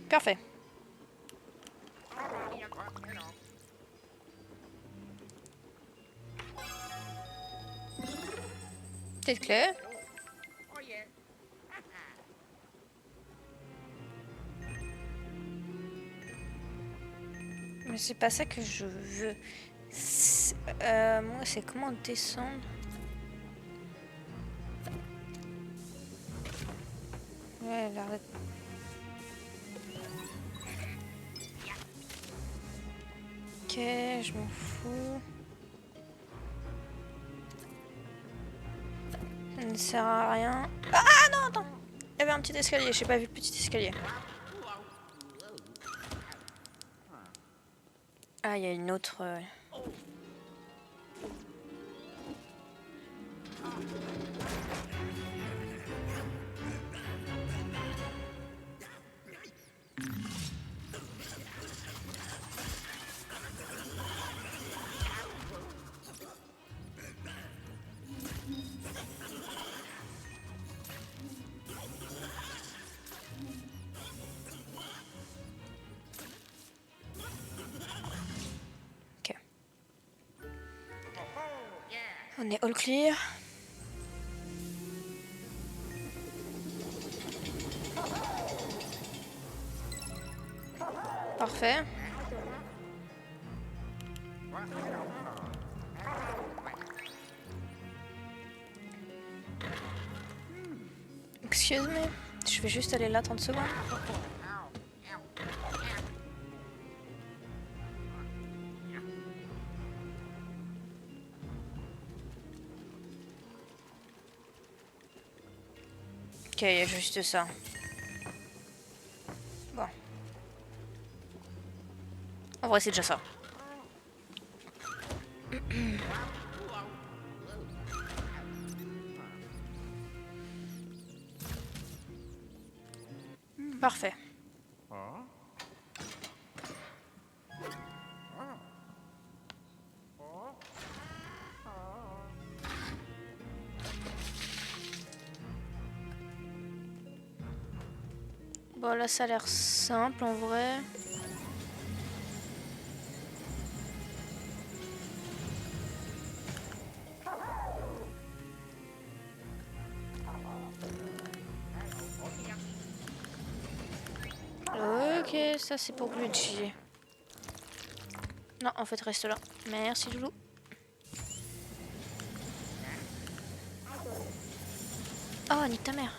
Parfait. Petite clé. Mais c'est pas ça que je veux. Moi, c'est comment descendre? Ouais, elle a l'air d'être... Ok, je m'en fous. Ça ne sert à rien. Ah non, attends! Il y avait un petit escalier, j'ai pas vu le petit escalier. Ah, il y a une autre... Ok. On est all clear. Parfait. Excuse me. Je vais juste aller là 30 secondes. Ok, il y a juste ça. Bon. En vrai, c'est déjà ça. Parfait. Bon, là, ça a l'air simple en vrai. Ok, ça c'est pour Luigi. Non, en fait, reste là. Merci, Loulou. Oh, nique ta mère.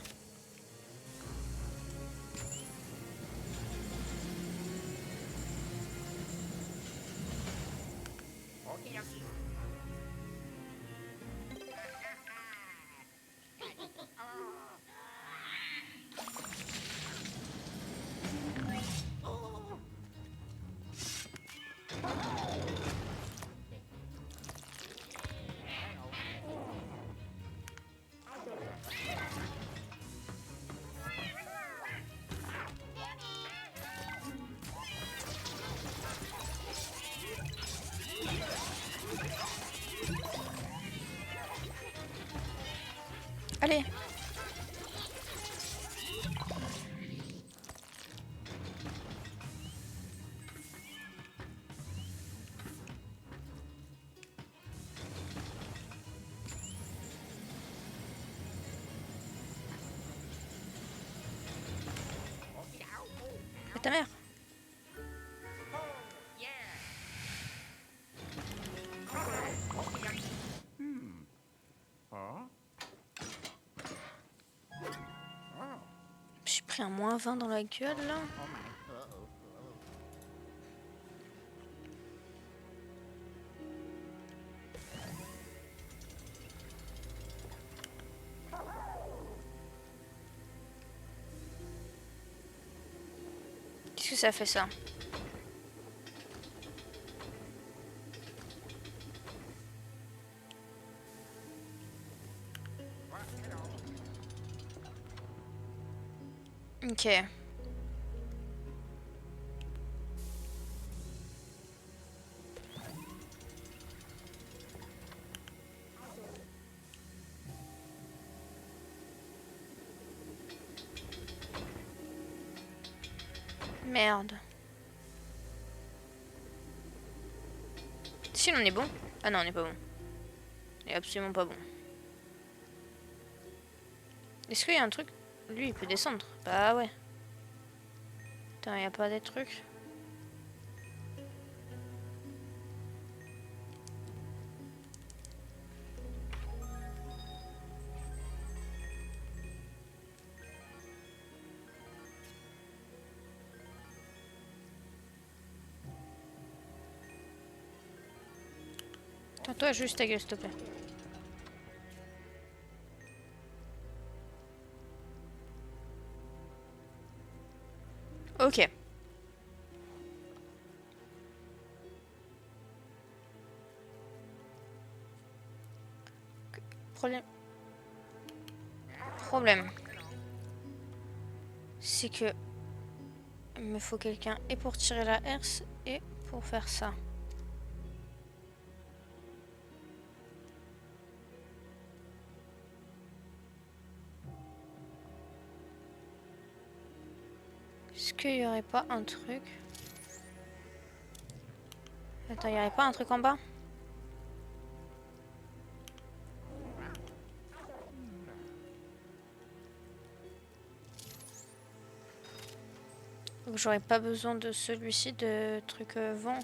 Allez. Et ta mère. J'ai pris un -20 dans la gueule là. Qu'est-ce que ça fait ça? Ok. Merde. Si, on est bon. Ah non, on n'est pas bon. On est absolument pas bon. Est-ce qu'il y a un truc? Lui, il peut descendre. Bah ouais. Putain, il n'y a pas des trucs. Attends, toi, juste ta gueule, s'il te plaît. Ok. Problème. C'est que il me faut quelqu'un et pour tirer la herse et pour faire ça. Est-ce qu'il n'y aurait pas un truc? Attends, il n'y aurait pas un truc en bas? Donc j'aurais pas besoin de celui-ci de truc vent.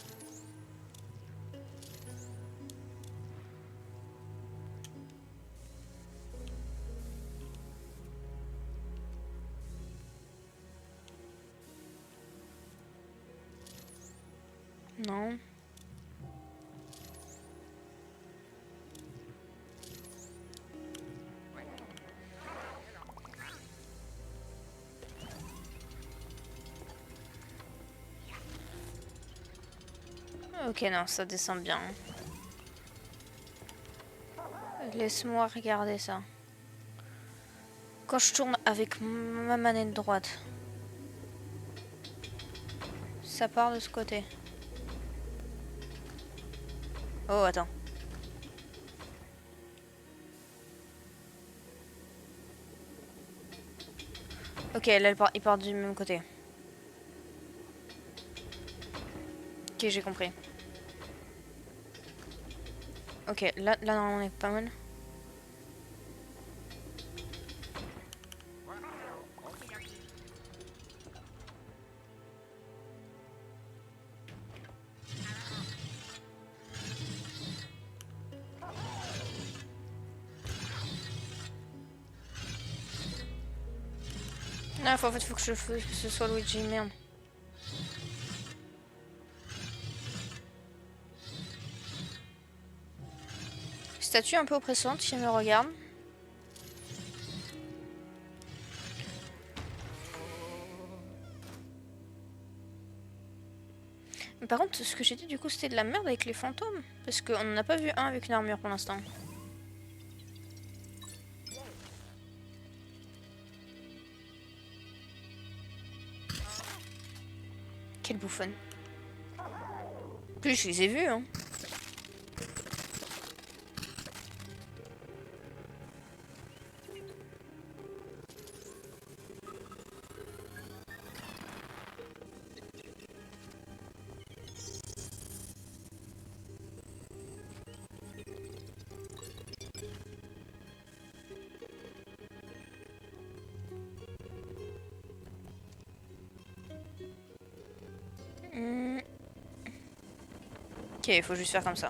Non. Ok, non, ça descend bien. Laisse-moi regarder ça. Quand je tourne avec ma manette droite, ça part de ce côté. Oh, attends. Ok, là, il part du même côté. Ok, j'ai compris. Ok, là, normalement, on est pas mal. Non, en fait, faut que ce soit Luigi, merde. Statue un peu oppressante qui me regarde. Mais par contre, ce que j'ai dit du coup, c'était de la merde avec les fantômes. Parce qu'on n'en a pas vu un avec une armure pour l'instant. Quelle bouffonne. En plus, je les ai vus, hein. Ok, il faut juste faire comme ça.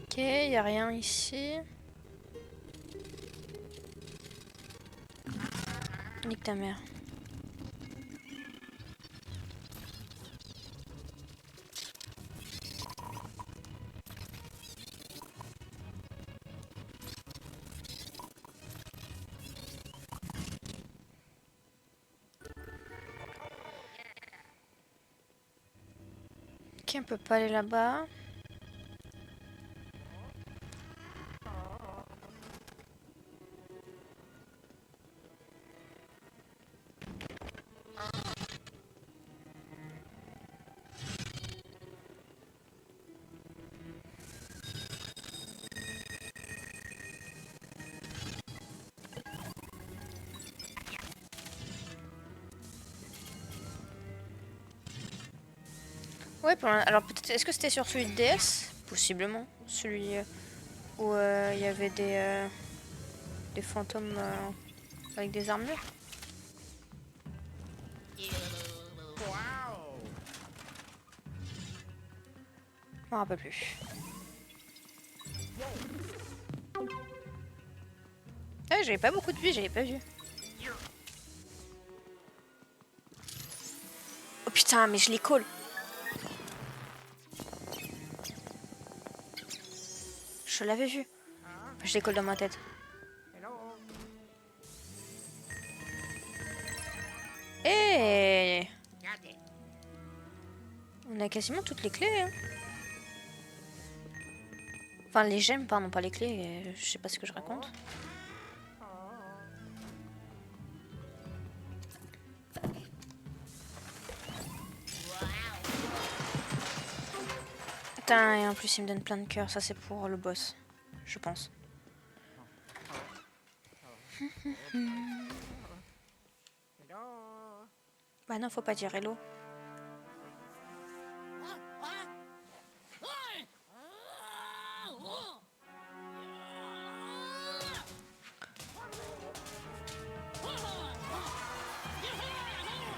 Ok, y a rien ici. Nique ta mère. Ok, on peut pas aller là-bas. Ouais, alors peut-être. Est-ce que c'était sur celui de DS? Possiblement. Celui où il y avait des fantômes avec des armures. Je m'en rappelle plus. Ah, j'avais pas beaucoup de vie, j'avais pas vu. Oh putain, mais je les colle. Je l'avais vu. Je les colle dans ma tête. Eh, on a quasiment toutes les clés. Hein. Enfin, les gemmes, pardon, pas les clés. Je sais pas ce que je raconte. Putain, et en plus, il me donne plein de cœurs. Ça, c'est pour le boss, je pense. Bah non, faut pas dire hello.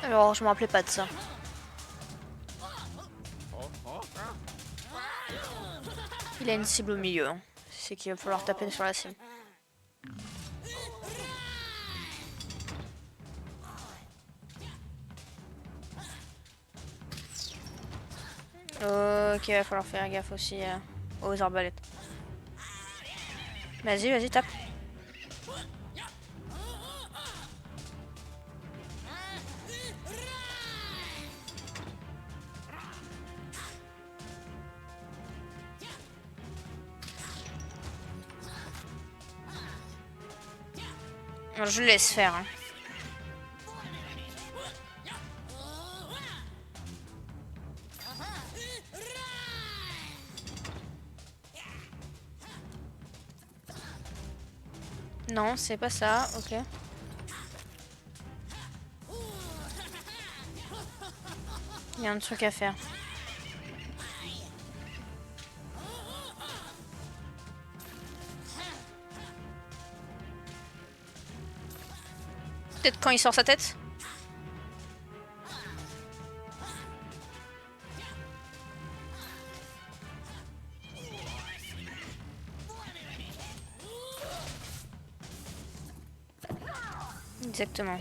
Alors, je me rappelais pas de ça. Il a une cible au milieu. Hein. C'est qu'il va falloir taper sur la cible. Ok, il va falloir faire gaffe aussi aux arbalètes. Vas-y, vas-y, tape. Alors, je laisse faire. Hein. Non, c'est pas ça, ok. Il y a un truc à faire. Peut-être quand il sort sa tête. Exactement.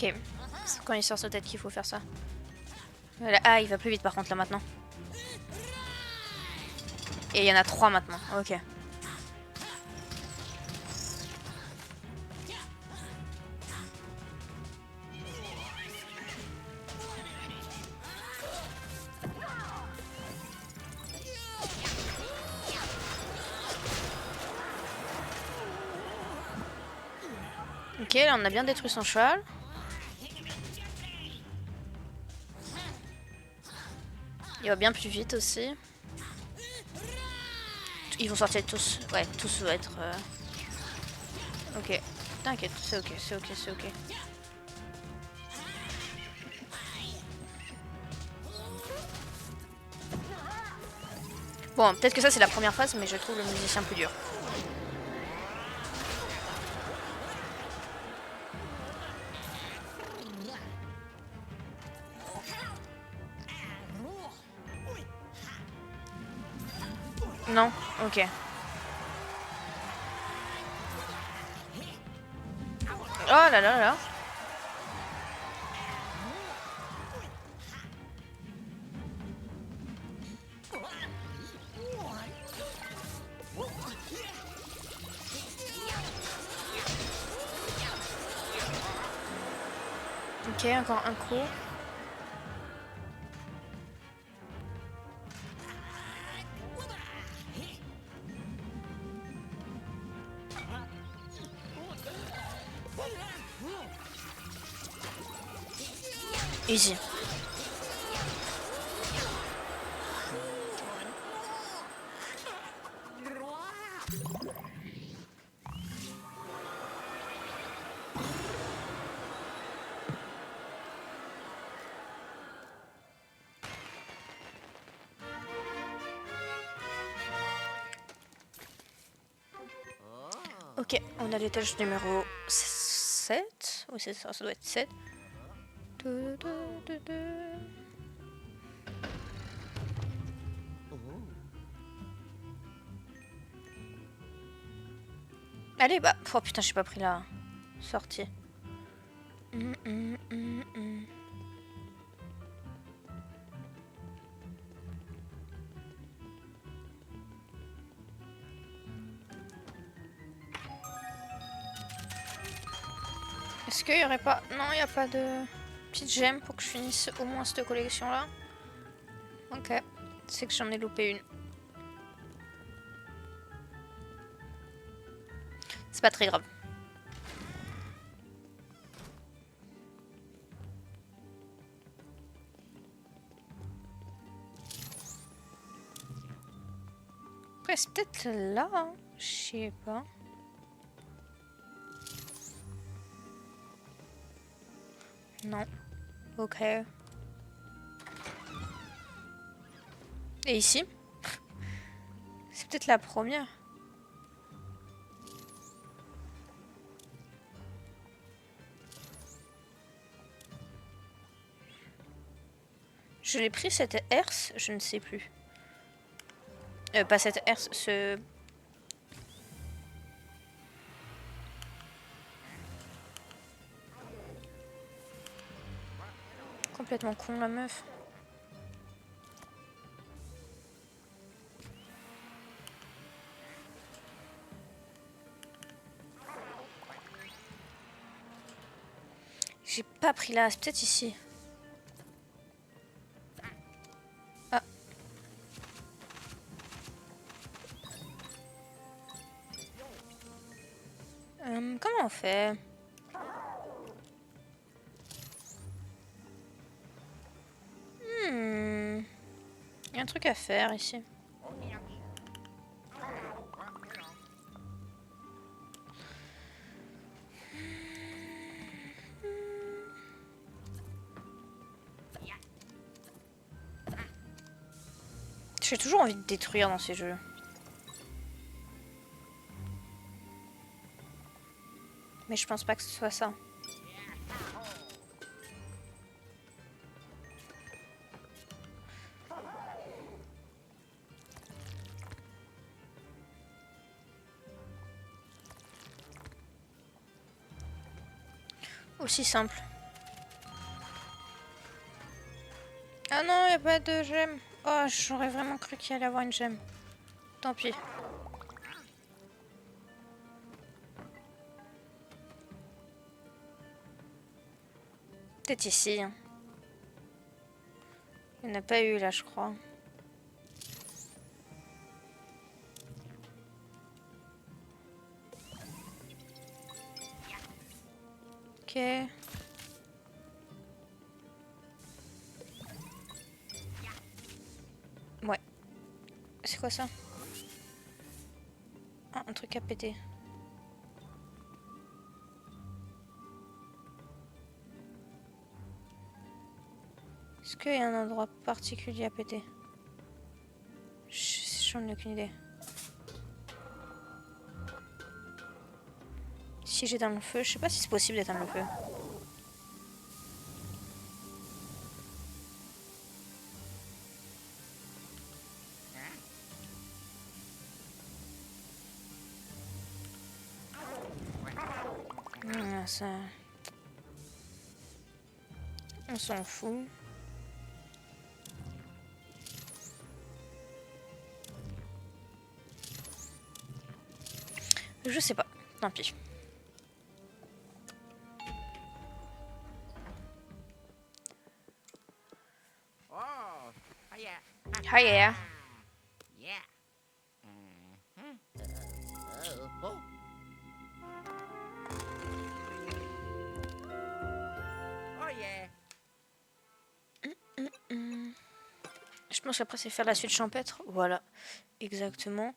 Ok, c'est quand il sort sa tête qu'il faut faire ça. Voilà. Ah, il va plus vite par contre là maintenant. Et il y en a 3 maintenant, ok. Ok, là on a bien détruit son cheval. Il va bien plus vite aussi. Ils vont sortir tous. Ouais, tous vont être... Ok. T'inquiète, c'est ok, c'est ok, c'est ok. Bon, peut-être que ça c'est la première phase, mais je trouve le musicien plus dur. Non? Ok. Oh là là là. Ok, encore un coup. Easy. Ok, on a l'étage numéro 7. Oui, c'est ça, ça doit être 7. Allez, bah. Oh putain, j'ai pas pris la sortie. Est-ce qu'il y aurait pas... Non, il n'y a pas de petite gemme pour que je finisse au moins cette collection-là. Ok, c'est que j'en ai loupé une. C'est pas très grave. Après, c'est peut-être là, hein. Je sais pas. Non. Ok. Et ici? C'est peut-être la première. Je l'ai pris cette herse, je ne sais plus. Pas cette herse, ce... Complètement con la meuf. J'ai pas pris là, c'est peut-être ici. Comment on fait? Il y a un truc à faire ici. J'ai toujours envie de détruire dans ces jeux. Mais je pense pas que ce soit ça. Aussi simple. Ah non, y a pas de gemme. Oh, j'aurais vraiment cru qu'il allait avoir une gemme. Tant pis. Peut-être ici. Hein. Il n'y en a pas eu là, je crois. Ok. Ouais. C'est quoi ça? Ah, un truc à péter. Est-ce qu'il y a un endroit particulier à péter? J'en ai aucune idée. Si j'éteins le feu, je sais pas si c'est possible d'éteindre le feu. Ah, ça... On s'en fout. Je sais pas. Tant pis. Oh, yeah. Ah yeah. Yeah. Oh. Oh yeah. Je pense qu'après c'est faire la suite champêtre. Voilà. Exactement.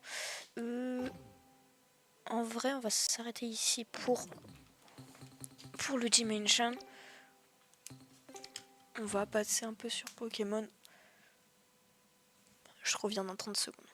En vrai, on va s'arrêter ici pour le Dimension. On va passer un peu sur Pokémon. Je reviens dans 30 secondes.